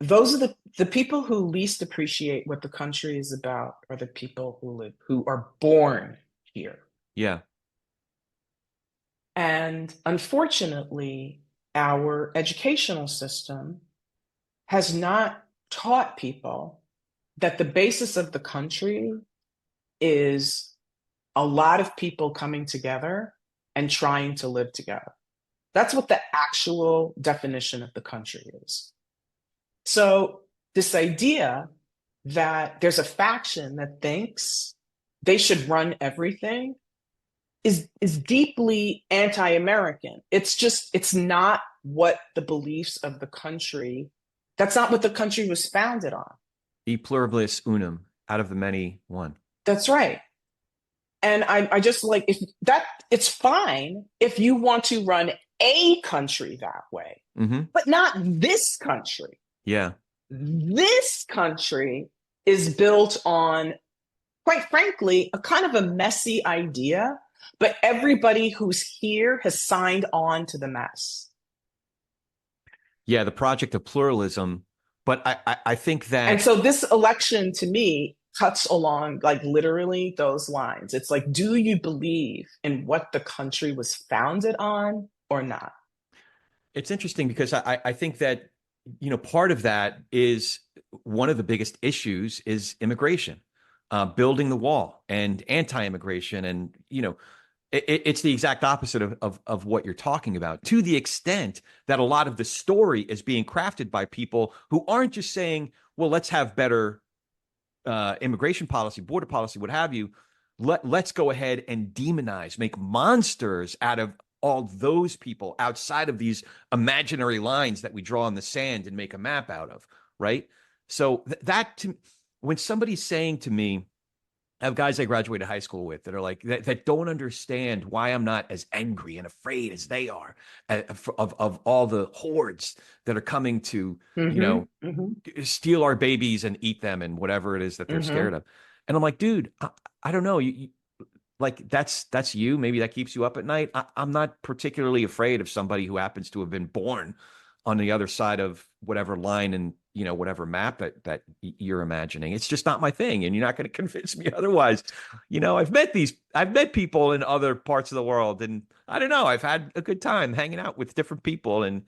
those are the people who least appreciate what the country is about are the people who are born here. Yeah. And unfortunately, our educational system has not taught people that the basis of the country is a lot of people coming together and trying to live together. That's what the actual definition of the country is. So this idea that there's a faction that thinks they should run everything is deeply anti-American. It's not what the beliefs of the country, that's not what the country was founded on. E pluribus unum, out of the many, one. That's right. And I just like, if that, it's fine if you want to run a country that way, but not this country. Yeah. This country is built on, quite frankly, a kind of a messy idea, but everybody who's here has signed on to the mess. Yeah, the project of pluralism. But I think that... And so this election, to me, cuts along like literally those lines. It's like, do you believe in what the country was founded on or not? It's interesting because I think that, part of that is one of the biggest issues is immigration, building the wall and anti-immigration. And, it's the exact opposite of what you're talking about, to the extent that a lot of the story is being crafted by people who aren't just saying, well, let's have better immigration policy, border policy, what have you. Let's go ahead and demonize, make monsters out of all those people outside of these imaginary lines that we draw in the sand and make a map out of, right? So when somebody's saying to me, I have guys I graduated high school with that are like that don't understand why I'm not as angry and afraid as they are of all the hordes that are coming to, Mm-hmm. Mm-hmm. steal our babies and eat them and whatever it is that they're Mm-hmm. scared of. And I'm like, dude, I don't know. Like that's you. Maybe that keeps you up at night. I'm not particularly afraid of somebody who happens to have been born on the other side of whatever line and whatever map that you're imagining. It's just not my thing, and you're not going to convince me otherwise. I've met people in other parts of the world, and I don't know. I've had a good time hanging out with different people, and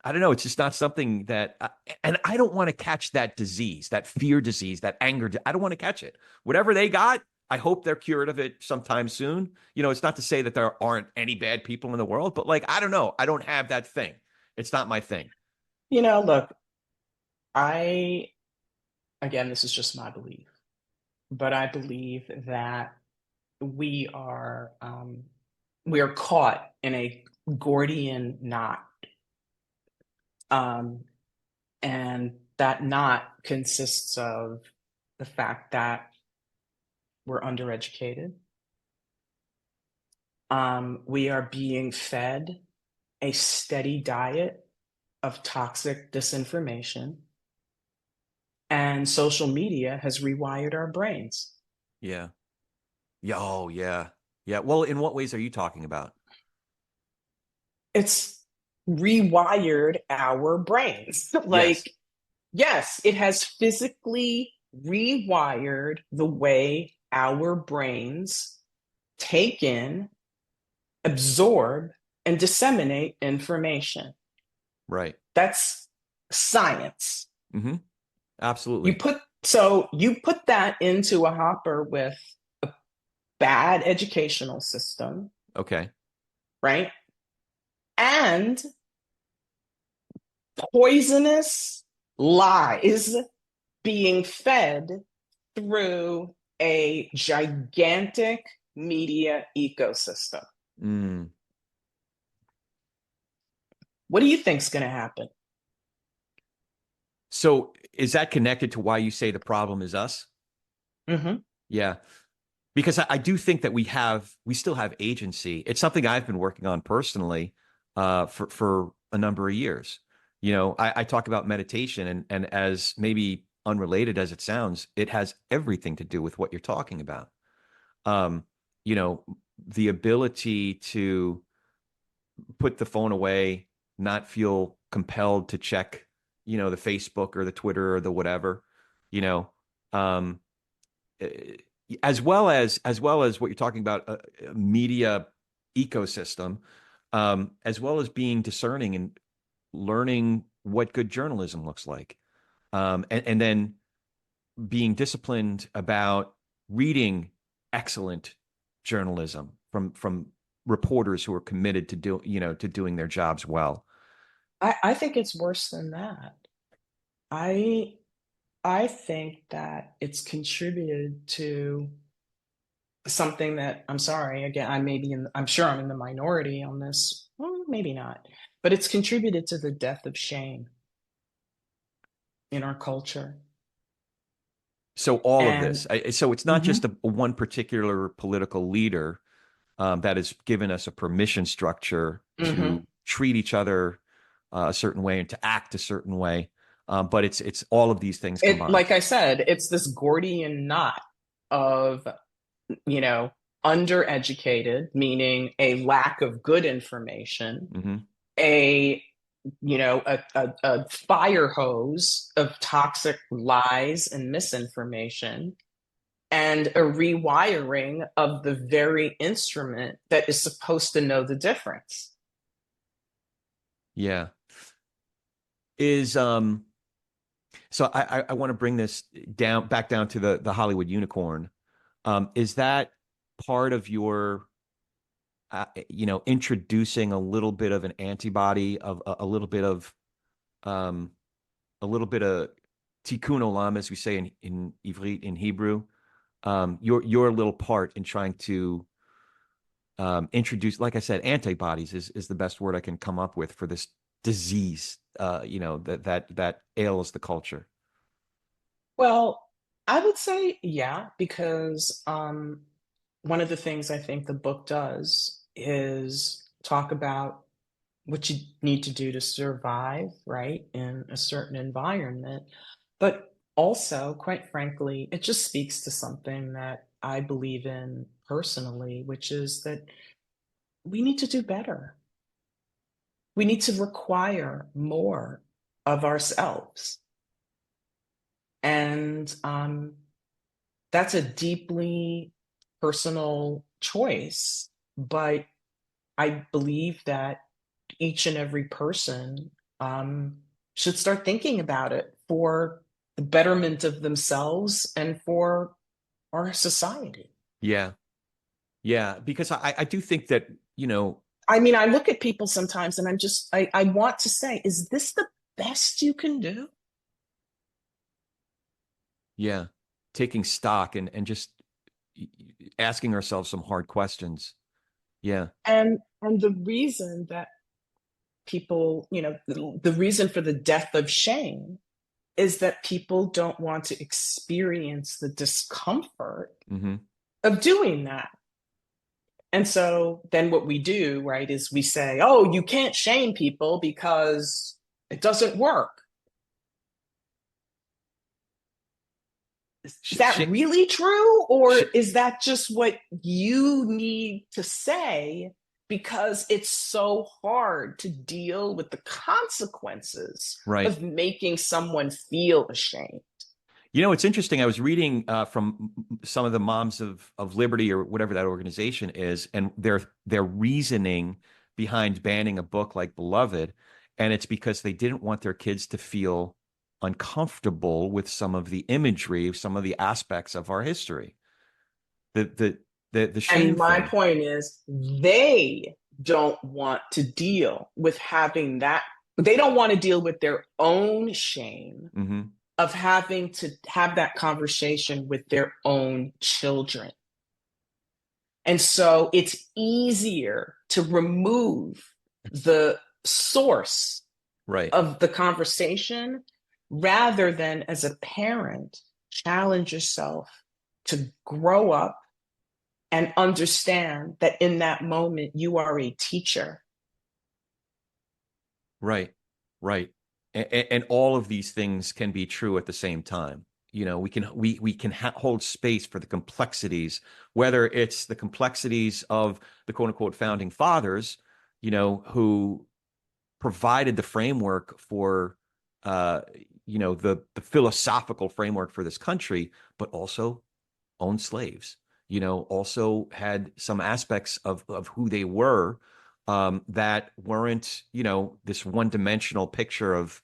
I don't know. It's just not something and I don't want to catch that disease, that fear disease, that anger. I don't want to catch it. Whatever they got, I hope they're cured of it sometime soon. It's not to say that there aren't any bad people in the world, but like, I don't know. I don't have that thing. It's not my thing. Look, I, again, this is just my belief, but I believe that we are caught in a Gordian knot. And that knot consists of the fact that we're undereducated. We are being fed a steady diet of toxic disinformation, and social media has rewired our brains. Yeah. Yeah. Oh, yeah. Yeah. Well, in what ways are you talking about? It's rewired our brains. Yes. Like, yes, it has physically rewired the way our brains take in, absorb, and disseminate information. Right. That's science. Mm-hmm. You Absolutely. put that into a hopper with a bad educational system, Okay. right? And poisonous lies being fed through a gigantic media ecosystem. Mm. What do you think's going to happen? So is that connected to why you say the problem is us? Mm-hmm. Yeah. Because I do think that we still have agency. It's something I've been working on personally for a number of years. I talk about meditation, and as maybe unrelated as it sounds, it has everything to do with what you're talking about. Um, you know, the ability to put the phone away, not feel compelled to check, the Facebook or the Twitter or the whatever, you know, um, eh, as well as what you're talking about, a media ecosystem, as well as being discerning and learning what good journalism looks like, and then being disciplined about reading excellent journalism from reporters who are committed to doing their jobs well. I think it's worse than that. I I think that it's contributed to something that, I'm sorry, again, I'm sure I'm in the minority on this. Well, maybe not, but it's contributed to the death of shame in our culture. So all of And this, so it's not just mhm, a one particular political leader that has given us a permission structure to mhm. treat each other a certain way and to act a certain way, but it's all of these things combined. Like I said, it's this Gordian knot of, you know, undereducated, meaning a lack of good information, Hmm. a a fire hose of toxic lies and misinformation, and a rewiring of the very instrument that is supposed to know the difference. Yeah. Is So I want to bring this back down to the Hollywood unicorn. Is that part of your introducing a little bit of an antibody of um, a little bit of tikkun olam, as we say in Ivrit, in Hebrew, your little part in trying to introduce, like I said, antibodies is the best word I can come up with for this disease, that ails the culture. Well, I would say, yeah, because one of the things I think the book does is talk about what you need to do to survive, right, in a certain environment. But also, quite frankly, it just speaks to something that I believe in personally, which is that we need to do better. We need to require more of ourselves. And that's a deeply personal choice. But I believe that each and every person um, should start thinking about it for the betterment of themselves and for our society. Yeah. Yeah. Because I do think that, I mean, I look at people sometimes and I want to say, is this the best you can do? yeah, taking stock and just asking ourselves some hard questions. Yeah. And the reason that people, the reason for the death of shame is that people don't want to experience the discomfort Hmm. of doing that. And so then what we do, right, is we say, oh, you can't shame people because it doesn't work. Is Sh sh that really true? Or sh is that just what you need to say because it's so hard to deal with the consequences right. of making someone feel ashamed? It's interesting. I was reading from some of the Moms of Liberty or whatever that organization is, and their reasoning behind banning a book like Beloved, and it's because they didn't want their kids to feel uncomfortable with some of the imagery, some of the aspects of our history, the the shame And my thing. point is, they don't want to deal with having that. They don't want to deal with their own shame Hmm. of having to have that conversation with their own children. And so it's easier to remove the source Right. of the conversation rather than, as a parent, challenge yourself to grow up and understand that in that moment you are a teacher. Right. Right. And all of these things can be true at the same time. We can hold space for the complexities, whether it's the complexities of the quote unquote founding fathers, who provided the framework for, uh, the philosophical framework for this country, but also owned slaves, also had some aspects of who they were, that weren't, this one-dimensional picture of,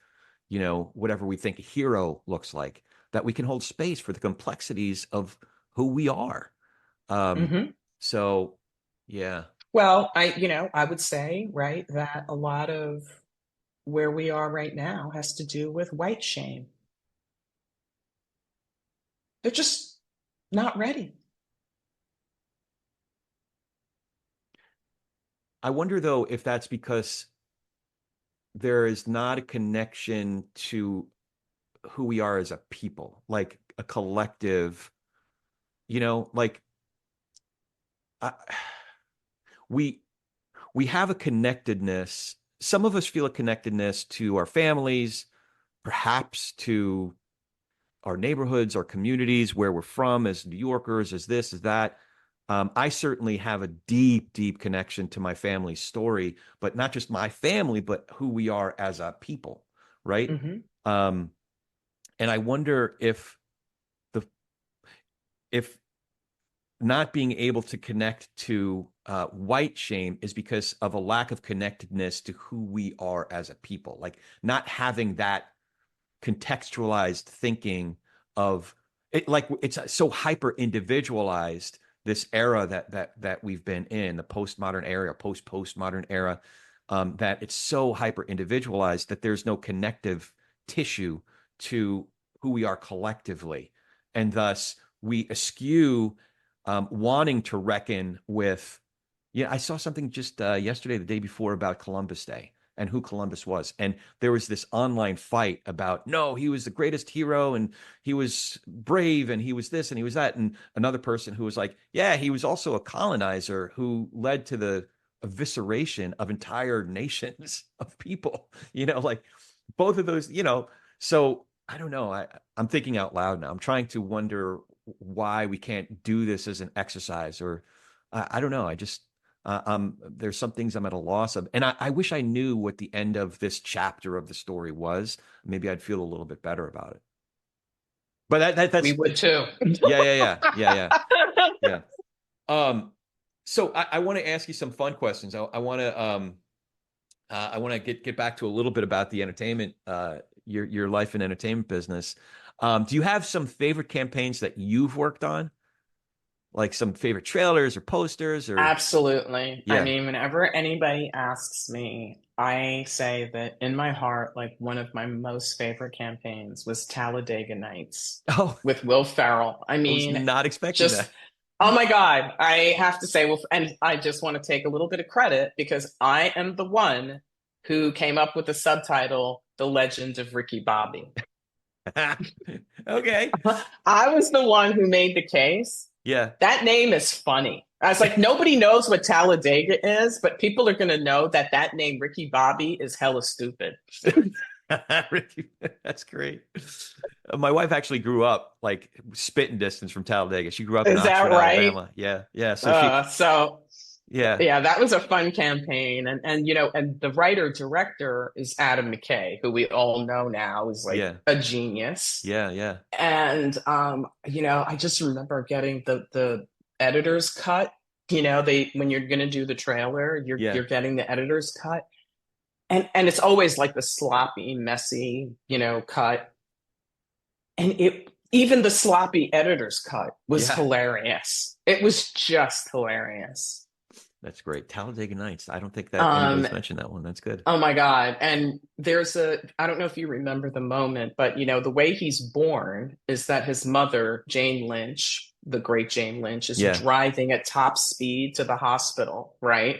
whatever we think a hero looks like, that we can hold space for the complexities of who we are. Um, Mm-hmm. so, yeah, Well, I would say, right, that a lot of where we are right now has to do with white shame. They're just not ready. I wonder though if that's because there is not a connection to who we are as a people, like a collective, like I, we we have a connectedness. Some of us feel a connectedness to our families, perhaps to our neighborhoods, our communities, where we're from as New Yorkers, as this, as that. I certainly have a deep, deep connection to my family's story, but not just my family, but who we are as a people, right? Mm-hmm. Um, and I wonder the if not being able to connect to white shame is because of a lack of connectedness to who we are as a people, like not having that contextualized thinking of it, like it's so hyper individualized, this era that we've been in, the postmodern era, postmodern era, that it's so hyper individualized that there's no connective tissue to who we are collectively, and thus we eschew wanting to reckon with Yeah, I saw something just yesterday, the day before, about Columbus Day and who Columbus was. And there was this online fight about, no, he was the greatest hero and he was brave and he was this and he was that. And another person who was like, yeah, he was also a colonizer who led to the evisceration of entire nations of people, like both of those, So I don't know. I'm thinking out loud now. I'm trying to wonder why we can't do this as an exercise, or I don't know. There's some things I'm at a loss of, and I wish I knew what the end of this chapter of the story was. Maybe I'd feel a little bit better about it. But We that's would too. yeah. Yeah. So I want to ask you some fun questions. I want to get back to a little bit about the entertainment, your life in entertainment business. Do you have some favorite campaigns that you've worked on? Like some favorite trailers or posters or Absolutely. I yeah. mean, whenever anybody asks me, I say that in my heart, like one of my most favorite campaigns was Talladega Nights Oh, with Will Ferrell. I I was mean, not expecting just, that. oh my God, I have to say, well, and I just want to take a little bit of credit because I am the one who came up with the subtitle, The Legend of Ricky Bobby. Okay. I was the one who made the case. Yeah. That name is funny. I was like, nobody knows what Talladega is, but people are going to know that that name, Ricky Bobby, is hella stupid. That's great. My wife actually grew up like spitting distance from Talladega. She grew up in Is that Oxford, right? Alabama. Yeah. Yeah. So Yeah. yeah, that was a fun campaign. And and the writer director is Adam McKay, who we all know now is like Yeah. a genius. Yeah. Yeah. And I just remember getting the editor's cut. They when you're gonna do the trailer, Yeah. you're getting the editor's cut. And it's always like the sloppy, messy, cut. And it even the sloppy editor's cut was Yeah. hilarious. It was just hilarious. That's great. Talladega Nights. I don't think that Um, anybody's mentioned that one. That's good. oh my God. And I don't know if you remember the moment, but the way he's born is that his mother, Jane Lynch, the great Jane Lynch, is Yeah. driving at top speed to the hospital, right?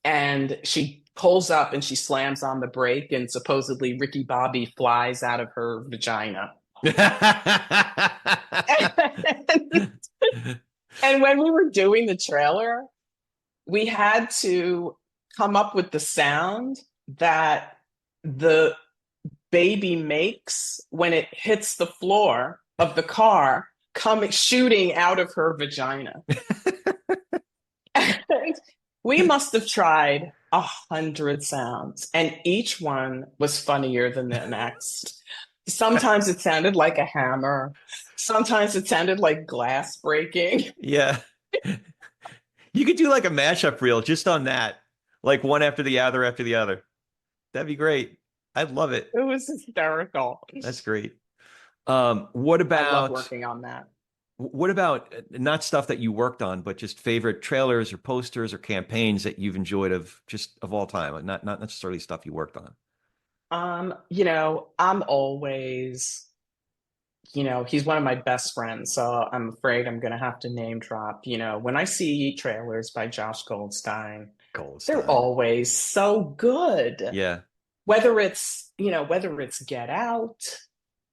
And she pulls up and she slams on the brake, and supposedly Ricky Bobby flies out of her vagina. And when we were doing the trailer, we had to come up with the sound that the baby makes when it hits the floor of the car, coming shooting out of her vagina. And we must have tried 100 sounds, and each one was funnier than the next. Sometimes it sounded like a hammer. Sometimes it sounded like glass breaking. Yeah. You could do like a mashup reel just on that, like one after the other after the other. That'd be great. I'd love it. It was hysterical. That's great. What I love about working on that. not stuff that you worked on, but just favorite trailers or posters or campaigns that you've enjoyed of all time, like not necessarily stuff you worked on. I'm always, he's one of my best friends, so I'm afraid I'm gonna have to name drop. When I see trailers by Josh Goldstein, they're Goldstein. always so good. Yeah. Whether it's Get Out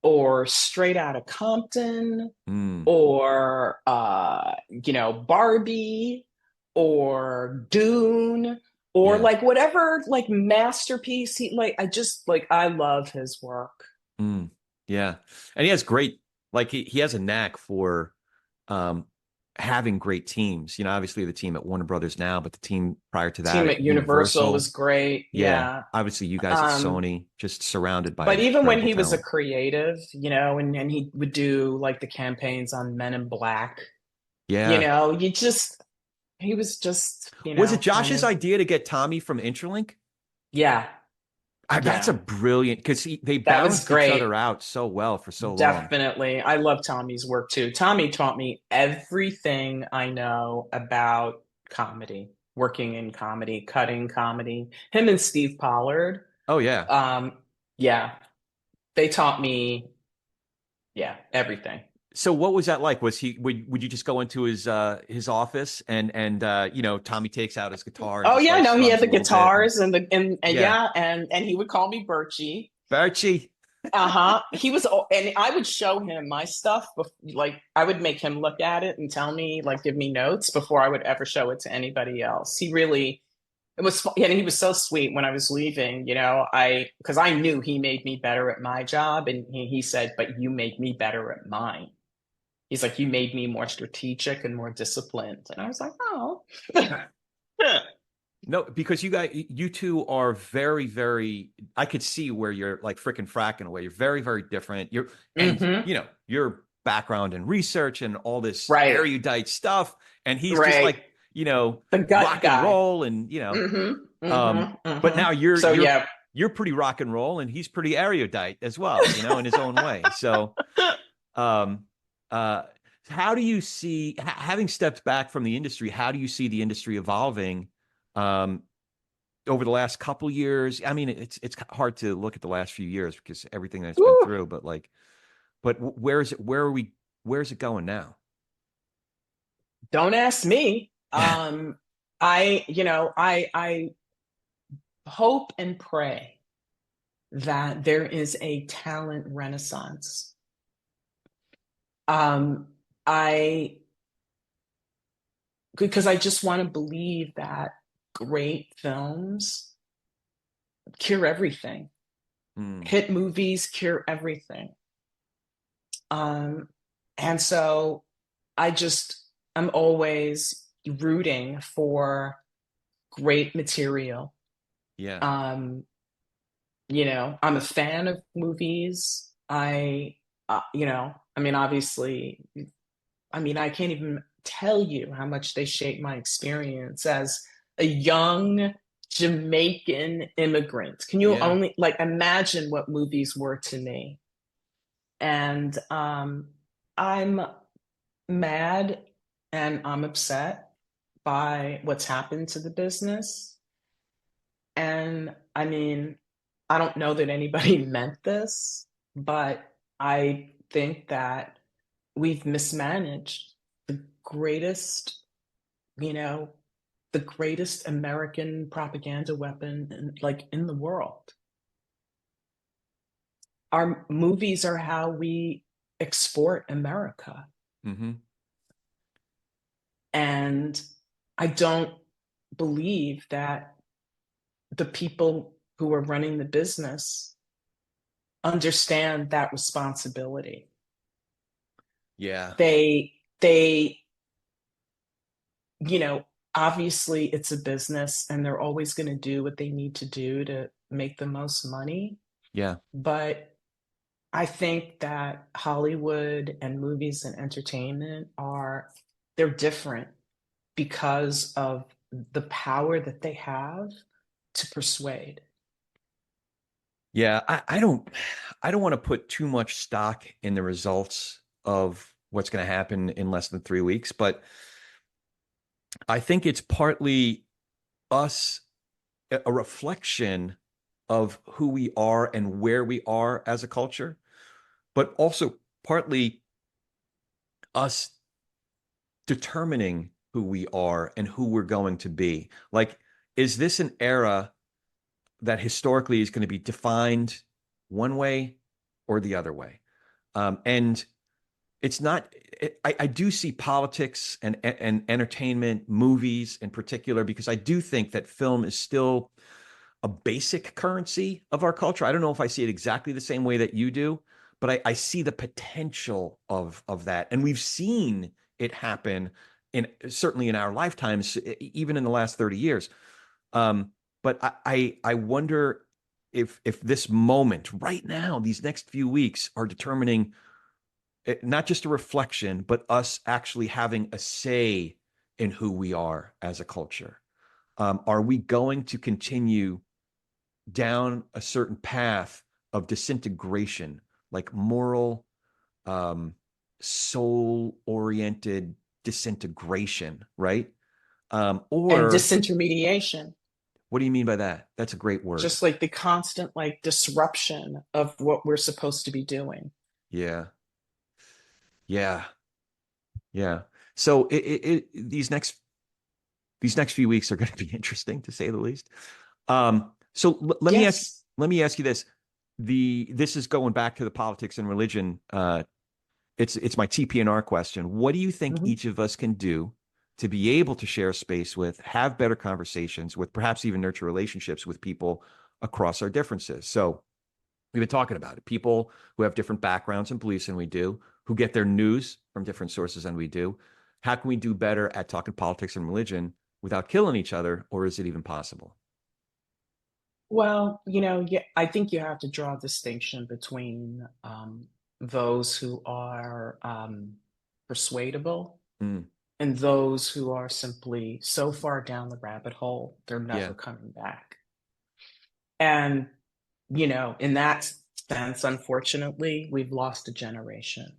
or Straight Outta Compton Mm, or Barbie or Dune or yeah. like whatever like masterpiece I love his work. Mm, yeah. And he has great, like he has a knack for um having great teams. Obviously the team at Warner Brothers now, but the team prior to that Team at at Universal was Universal. great. Yeah. Yeah. Obviously you guys at Um, Sony, just surrounded by but even when incredible he was a talent. creative, and he would do like the campaigns on Men in Black, Yeah. he was just, Was it kind Josh's of, idea to get Tommy from Interlink? yeah, That's a yeah, brilliant because they that was balanced each other great. out so well for so long. Definitely. I love Tommy's work too. Tommy taught me everything I know about comedy, working in comedy, cutting comedy. Him and Steve Pollard. Oh yeah. Um, yeah, they taught me, yeah, everything. So what was that like? Was he would you just go into his office and you know, Tommy takes out his guitar and Oh just yeah, like no, he strums had a the little bit and guitars and yeah, yeah, and he would call me Birchy. Birchy. Uh-huh. He was, and I would show him my stuff, like I would make him look at it and tell me, like, give me notes before I would ever show it to anybody else. He really, it was, and he was so sweet when I was leaving, you know, because I knew he made me better at my job, and he said, but you made me better at mine. He's like, you made me more strategic and more disciplined. And I was like, oh. No, because you two are very, very, I could see where you're like frickin' fracking away. You're very, very different. And Hmm. you know, your background in research and all this Right, erudite stuff. And he's just right. like, you know, The gut rock and guy. roll and, you know, Hmm. um, Hmm. but Hmm. now So yeah. you're pretty rock and roll and he's pretty erudite as well, you know, in his own way. So, um, uh, how do you see, having stepped back from the industry, how do you see the industry evolving? Um, over the last couple years. I mean, it's hard to look at the last few years because everything that's been Woo. through, but like, but where is it? Where are we? Where's it going now? Don't ask me. I hope and pray that there is a talent renaissance. Um, I because I just want to believe that great films cure everything. Hmm. Hit movies cure everything. Um, and so I just I'm always rooting for great material. Yeah. Um, you know, I'm a fan of movies. I mean, obviously, I mean, I can't even tell you how much they shape my experience as a young Jamaican immigrant. Can you Yeah. only like imagine what movies were to me? And I'm mad and I'm upset by what's happened to the business. And I mean, I don't know that anybody meant this, but I think that we've mismanaged the greatest, you know, the greatest American propaganda weapon in the world. Our movies are how we export America. Hmm. And I don't believe that the people who are running the business understand that responsibility. Yeah. They, you know, obviously it's a business and they're always going to do what they need to do to make the most money. Yeah. But I think that Hollywood and movies and entertainment they're different because of the power that they have to persuade. Yeah. I don't want to put too much stock in the results of what's going to happen in less than 3 weeks, but I think it's partly us, a reflection of who we are and where we are as a culture, but also partly us determining who we are and who we're going to be. Like, is this an era that historically is going to be defined one way or the other way? And it's not. I do see politics and entertainment, movies in particular, because I do think that film is still a basic currency of our culture. I don't know if I see it exactly the same way that you do, but I see the potential of that, and we've seen it happen in certainly in our lifetimes, even in the last 30 years. But I wonder if this moment right now, these next few weeks, are determining not just a reflection, but us actually having a say in who we are as a culture. Are we going to continue down a certain path of disintegration, like moral, um, soul oriented disintegration, right? And Or disintermediation, what do you mean by that? That's a great word. just like the constant like disruption of what we're supposed to be doing. Yeah. Yeah. Yeah. So these next few weeks are going to be interesting to say the least. So Yes. let me ask you this. This is going back to the politics and religion. It's my TPNR question. What do you think Mhm. each of us can do to be able to share space with, have better conversations with, perhaps even nurture relationships with people across our differences? So we've been talking about it. People who have different backgrounds and beliefs than we do, who get their news from different sources than we do. How can we do better at talking politics and religion without killing each other, or is it even possible? Well, yeah, I think you have to draw a distinction between those who are persuadable Mm, and those who are simply so far down the rabbit hole, they're yeah. never coming back. And, in that sense, unfortunately, we've lost a generation.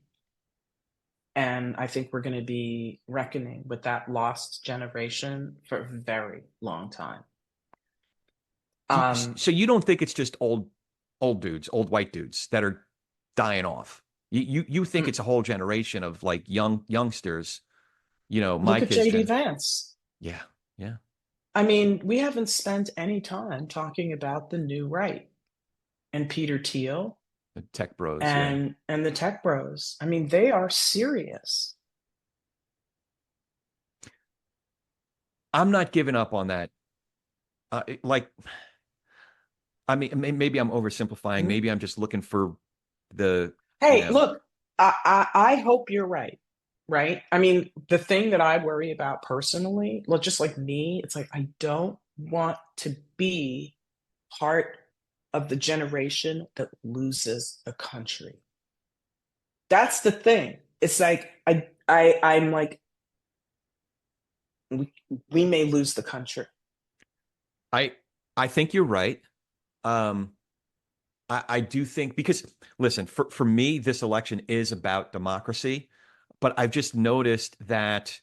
And I think we're going to be reckoning with that lost generation for a very long time. Um, So you don't think it's just old dudes, old white dudes that are dying off? You think mm, it's a whole generation of like youngsters, my Look at kids' JD gen. Vance. Yeah, yeah. I mean, we haven't spent any time talking about the new right and Peter Thiel The tech bros, yeah. and the tech bros. I mean, they are serious. I'm not giving up on that. Like, I mean, maybe I'm oversimplifying. Mhm. Maybe I'm just looking for the, you Hey, know, look, I hope you're right. Right? I mean, the thing that I worry about personally, well, just like me, it's like I don't want to be part of the generation that loses the country. That's the thing. It's like I'm like we, we may lose the country. I I think you're right. Um, I do think because listen, for me, this election is about democracy, but I've just noticed that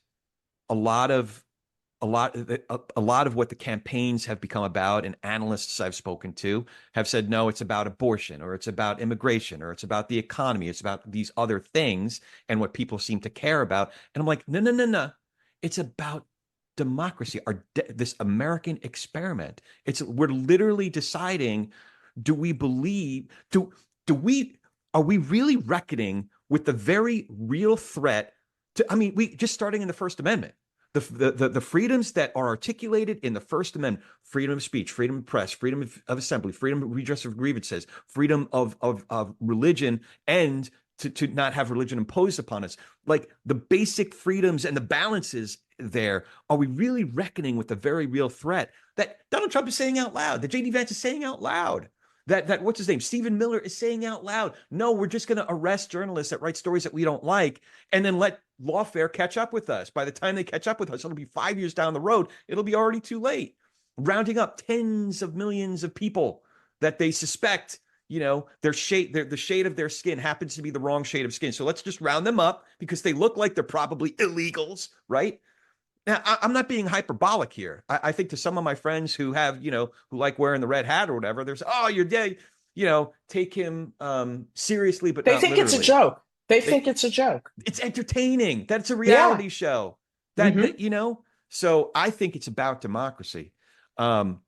a lot of a lot of what the campaigns have become about and analysts I've spoken to have said no, it's about abortion or it's about immigration or it's about the economy, it's about these other things and what people seem to care about. And I'm like, no, no, no, no. It's about democracy, this American experiment. It's we're literally deciding, do we believe do we are we really reckoning with the very real threat to, I mean, we just starting in the First Amendment, the freedoms that are articulated in the First Amendment: freedom of speech, freedom of press, freedom of assembly, freedom of redress of grievances, freedom of religion, and to not have religion imposed upon us. Like the basic freedoms and the balances there. Are we really reckoning with the very real threat that Donald Trump is saying out loud, that JD Vance is saying out loud? That what's his name? Stephen Miller is saying out loud. No, we're just going to arrest journalists that write stories that we don't like, and then let lawfare catch up with us. By the time they catch up with us, it'll be 5 years down the road. It'll be already too late. Rounding up tens of millions of people that they suspect, the shade of their skin happens to be the wrong shade of skin. So let's just round them up because they look like they're probably illegals, right? Now, I'm not being hyperbolic here. I think to some of my friends who have, who like wearing the red hat or whatever, there's, oh, you're dead. Take him seriously, but They not think it's a literally. joke. They They, think it's a joke. it's entertaining. That's a Yeah. reality show. Hmm. So I think it's about democracy, um,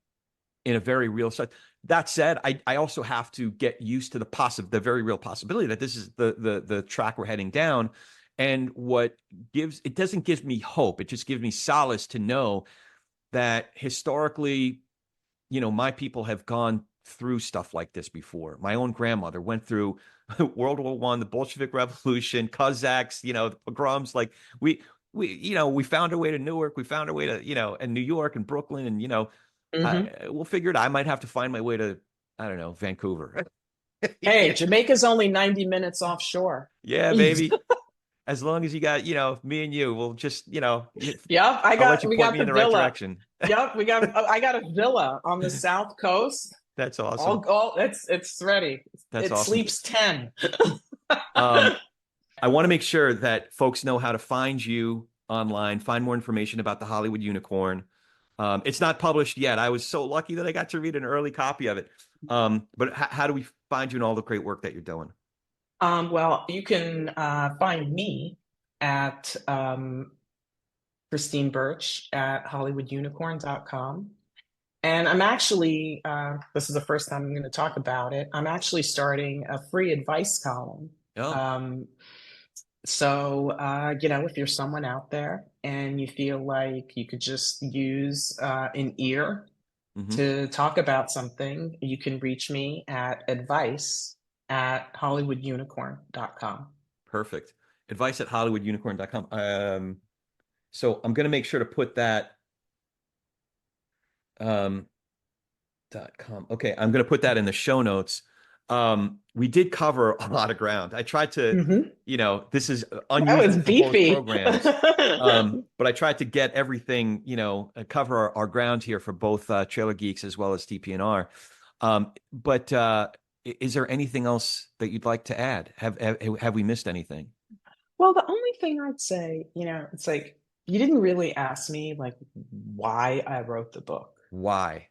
in a very real sense. That said, I also have to get used to the very real possibility that this is the track we're heading down. And what it doesn't give me hope. It just gives me solace to know that historically, my people have gone through stuff like this before. My own grandmother went through World War One, the Bolshevik Revolution, Cossacks, the pogroms. Like we found our way to Newark. We found our way to, and New York and Brooklyn, and Hmm. we'll figure it out. I might have to find my way to, I don't know, Vancouver. Hey, Yeah, Jamaica's only 90 minutes offshore. yeah, Yep, baby. As long as you got, me and you, we'll just, I'll let you we point got me in the the right villa. direction. Yep, I got a villa on the South Coast. That's awesome. All it's ready. That's It awesome. sleeps 10. Um, I want to make sure that folks know how to find you online, find more information about the Hollywood Unicorn. It's not published yet. I was so lucky that I got to read an early copy of it. But how do we find you and all the great work that you're doing? Well, you can find me at Christine Birch at HollywoodUnicorn.com. And I'm actually, this is the first time I'm going to talk about it. I'm actually starting a free advice column. Oh, Um, if you're someone out there and you feel like you could just use an ear hmm, to talk about something, you can reach me at advice at HollywoodUnicorn.com. perfect. Advice at HollywoodUnicorn.com. So I'm going to make sure to put that um, .com. Okay, I'm going to put that in the show notes. We did cover a lot of ground. I tried to, Hmm. this is That was unusual for host beefy. programs, but I tried to get everything, cover our ground here for both Trailer Geeks as well as TPNR. But is there anything else that you'd like to add? Have we missed anything? Well, the only thing I'd say, it's like you didn't really ask me like why I wrote the book. Why?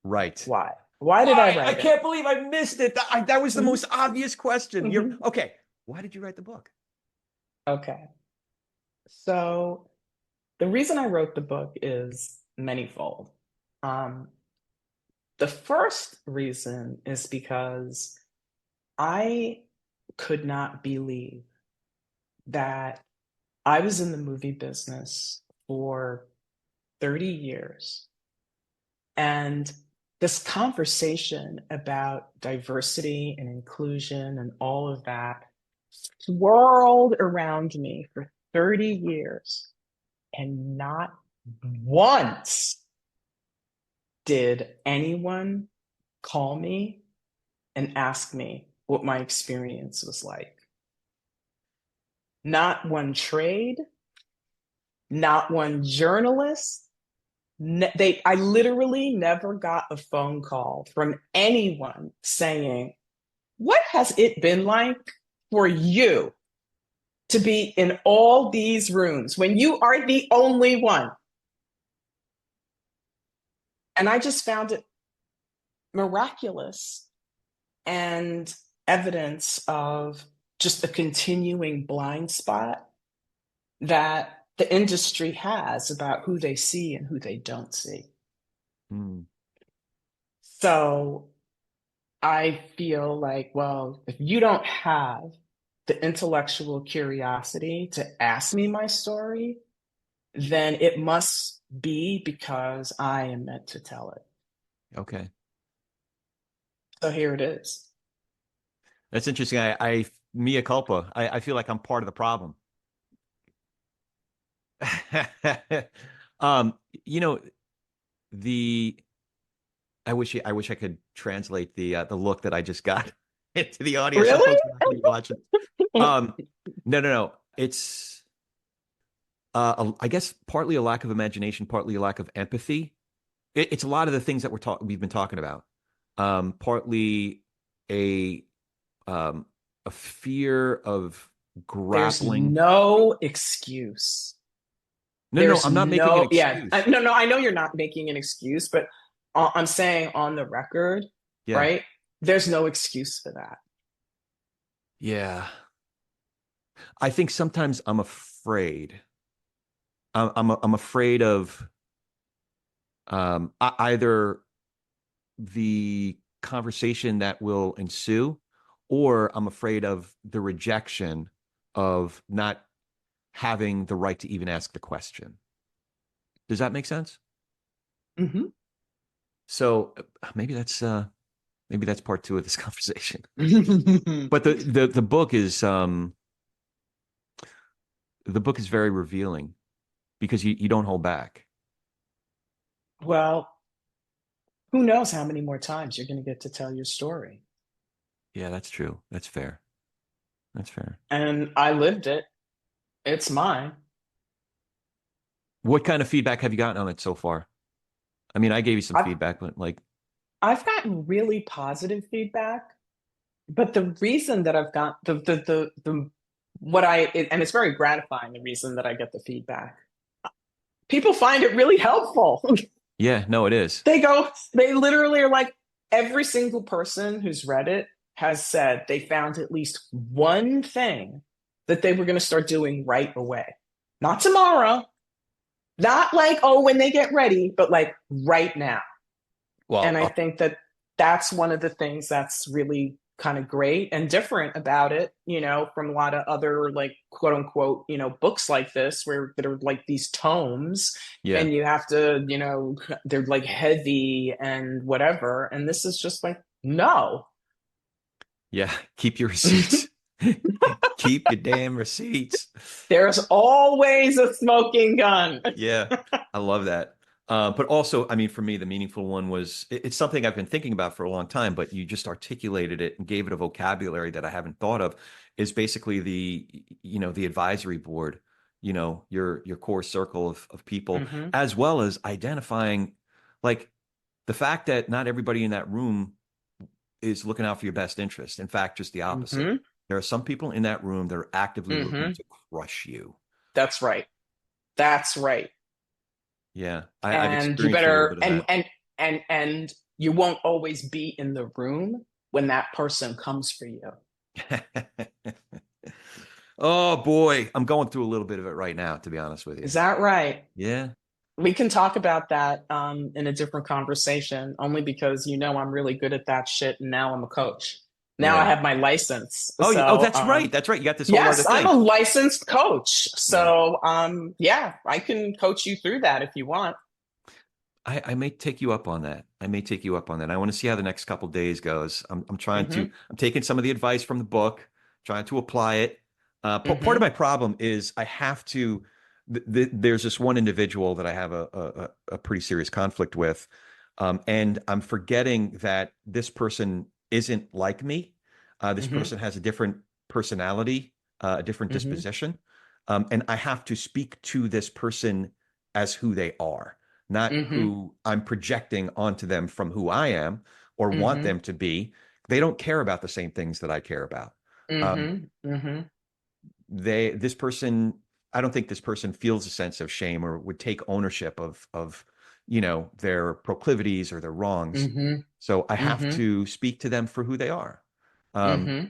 Right. Why? Why did I Why? I write it? can't believe I missed it. That was the Mhm, most obvious question. You're mhm. okay. Why did you write the book? Okay. So the reason I wrote the book is manyfold. Um, the first reason is because I could not believe that I was in the movie business for 30 years. And this conversation about diversity and inclusion and all of that swirled around me for 30 years. And not once did anyone call me and ask me what my experience was like. Not one trade, not one journalist. I literally never got a phone call from anyone saying, what has it been like for you to be in all these rooms when you are the only one? And I just found it miraculous and evidence of just a continuing blind spot that the industry has about who they see and who they don't see. Hmm. So I feel like, well, if you don't have the intellectual curiosity to ask me my story, then it must be because I am meant to tell it. Okay. So here it is. That's interesting. I mea culpa. I feel like I'm part of the problem. Um, you know, the I wish I could translate the look that I just got into the audio. Some Really? folks are not going to be watching. Um, no. It's I guess partly a lack of imagination, partly a lack of empathy. It's a lot of the things that we've been talking about. Partly a um, a fear of There's grappling. no excuse. No, There's I'm not making an no, yeah, excuse. no, I know you're not making an excuse, but I'm saying on the record, Yeah, right? There's no excuse for that. yeah. I think sometimes I'm afraid. I'm afraid of either the conversation that will ensue, or I'm afraid of the rejection of not having the right to even ask the question. Does that make sense? Mhm. So maybe that's part two of this conversation. But the book is very revealing because you don't hold back. Well, who knows how many more times you're going to get to tell your story? Yeah, that's true. That's fair. That's fair. And I lived it. It's mine. What kind of feedback have you gotten on it so far? I mean, I gave you some I've feedback, but like, I've gotten really positive feedback, but the reason that I've got the what and it's very gratifying the reason that I get the feedback. People find it really helpful. yeah, no, it is. They literally are like, every single person who's read it has said they found at least one thing that they were going to start doing right away. Not tomorrow, not like, oh, when they get ready, but like right now. Well, And I think that that's one of the things that's really kind of great and different about it, from a lot of other like quote unquote, books like this where that are like these tomes yeah. and you have to, they're like heavy and whatever. And this is just like, no. Yeah. Keep your receipts. Keep your damn receipts. There's always a smoking gun. Yeah. I love that. But also, I mean, for me, the meaningful one was it's something I've been thinking about for a long time, but you just articulated it and gave it a vocabulary that I haven't thought of, is basically the advisory board, your core circle of people, Mm-hmm. as well as identifying like the fact that not everybody in that room is looking out for your best interest. In fact, just the opposite. Mm-hmm. There are some people in that room that are actively looking Mm-hmm. to crush you. That's right. That's right. Yeah, I've And you experienced a little better bit of and you won't always be in the room when that person comes for you. that. Oh boy, I'm going through a little bit of it right now, to be honest with you. Is that right? Yeah. We can talk about that in a different conversation, only because I'm really good at that shit, and now I'm a coach. Now I Yeah. have my license. Oh, So that's right. That's right. You got this whole other yes, I'm thing. a licensed coach. Yeah. So yeah, I can coach you through that if you want. I may take you up on that. I may take you up on that. I want to see how the next couple days goes. Mm-hmm. I'm taking some of the advice from the book, trying to apply it. Part of Mm-hmm. my problem is I have to, there's this one individual that I have a pretty serious conflict with. And I'm forgetting that this person isn't like me. This Mm-hmm. person has a different personality, a different Mm-hmm. disposition. And I have to speak to this person as who they are, not Mm-hmm. who I'm projecting onto them from who I am or want Mm-hmm. them to be. They don't care about the same things that I care about. Um, Mm-hmm. Mm-hmm. this person, I don't think this person feels a sense of shame or would take ownership of their proclivities or their wrongs. Mm-hmm. So I have Mm-hmm. to speak to them for who they are. Um, Mm-hmm.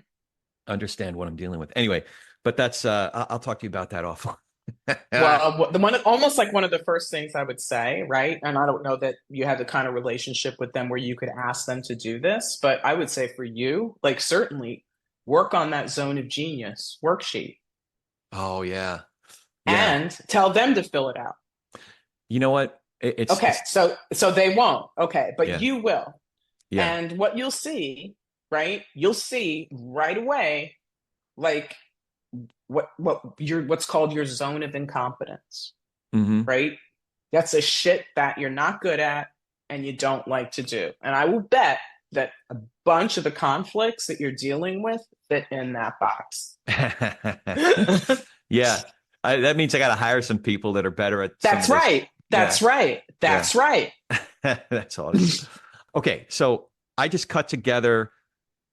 understand what I'm dealing with. Anyway, but that's I'll talk to you about that offline. Well, the one almost like one of the first things I would say, right? And I don't know that you had the kind of relationship with them where you could ask them to do this, but I would say for you, like certainly work on that zone of genius worksheet Oh yeah. Yeah. and tell them to fill it out. You know what? Okay, It's so they won't. Okay, but yeah. you will. Yeah. And what you'll see, right? You'll see right away, like what's called your zone of incompetence, Hmm. right? That's a shit that you're not good at and you don't like to do. And I will bet that a bunch of the conflicts that you're dealing with fit in that box. Yeah. That means I got to hire some people that are better at some of That's this. right. Yeah. That's right. Yeah. That's right. That's awesome. Okay. So I just cut together.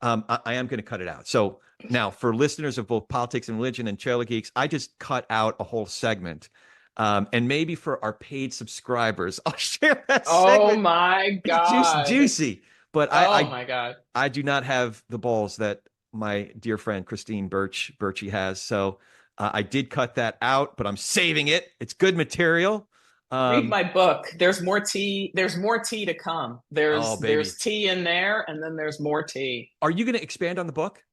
I am going to cut it out. So now for listeners of both politics and religion and trailer geeks, I just cut out a whole segment. And maybe for our paid subscribers, I'll share that Oh segment. my It's juicy, God. juicy. But Oh my God. I do not have the balls that my dear friend Christine Birchy has. So I did cut that out, but I'm saving it. It's good material. Read Um, my book. There's more tea. There's more tea to come. oh, There's baby. tea in there, and then there's more tea. Are you going to expand on the book?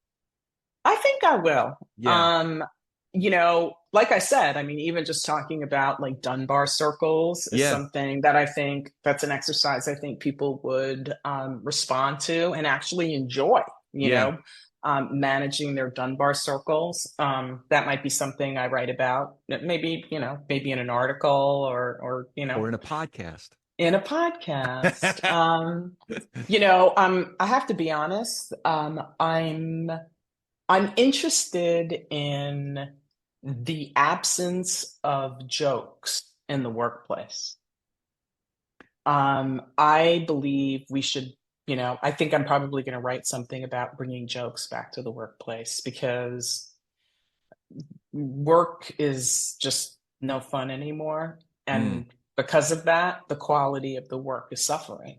I think I will. Yeah. Like I said, I mean, even just talking about like Dunbar circles is Yeah. something that I think that's an exercise I think people would respond to and actually enjoy, Yeah. managing their Dunbar circles. That might be something I write about, maybe, maybe in an article or Or in a podcast. in a podcast. I have to be honest. I'm interested in the absence of jokes in the workplace. I believe we should, I think I'm probably going to write something about bringing jokes back to the workplace because work is just no fun anymore. Mm. And because of that, the quality of the work is suffering.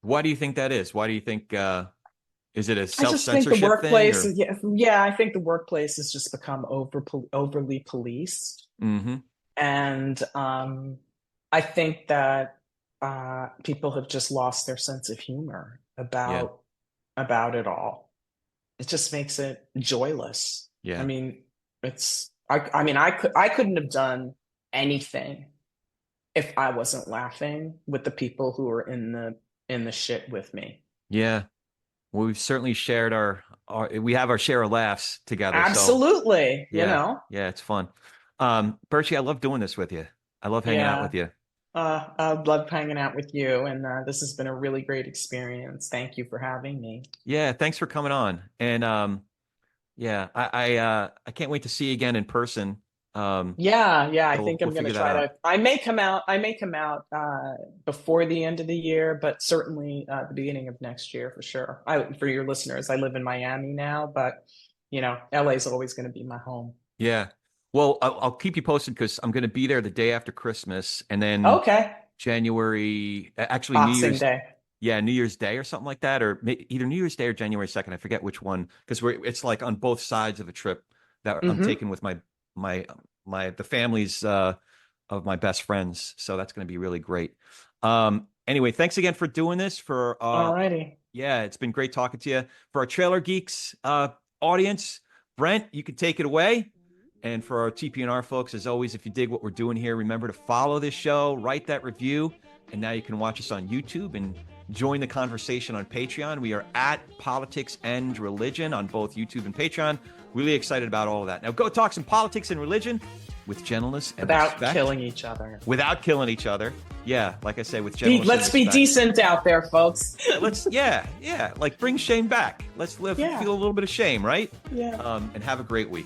Why do you think that is? Why do you think Is it a I just think the self-censorship thing workplace, or? yeah, I think the workplace has just become overly policed. Mm-hmm. And I think that people have just lost their sense of humor Yeah. about it all. It just makes it joyless. I Yeah. mean, I mean, I couldn't have done anything if I wasn't laughing with the people who were in the shit with me. Yeah. Well, we've certainly shared our we have our share of laughs together. So Absolutely, you yeah, know. yeah, it's fun. Birchie, I love doing this with you. I love hanging out Yeah. with you. I love hanging out with you, and this has been a really great experience. Thank you for having me. Yeah, thanks for coming on. And yeah, I can't wait to see you again in person. Yeah, I So think we'll I'm going to figure that try out. to. I may come out before the end of the year, but certainly the beginning of next year for sure. For your listeners, I live in Miami now, but LA is always going to be my home. Yeah. Well, I'll keep you posted because I'm going to be there the day after Christmas, and then Okay, actually New Boxing Year's, Day. yeah, New Year's Day or something like that, or either New Year's Day or January 2nd. I forget which one because it's like on both sides of a trip that I'm Hmm. taking with my the families of my best friends. So that's going to be really great. Anyway, thanks again for doing this. All righty. Yeah, it's been great talking to you. For our Trailer Geeks audience, Brent, you can take it away. And for our TPNR folks, as always, if you dig what we're doing here, remember to follow this show, write that review, and now you can watch us on YouTube and join the conversation on Patreon. We are at Politics and Religion on both YouTube and Patreon. Really excited about all of that. Now go talk some politics and religion with gentleness and Without respect. killing each other. Without killing each other. Yeah, like I say, with gentleness Let's and be respect. decent out there, folks. Yeah, like bring shame back. Let's feel a little bit of shame, right? Yeah. And have a great week.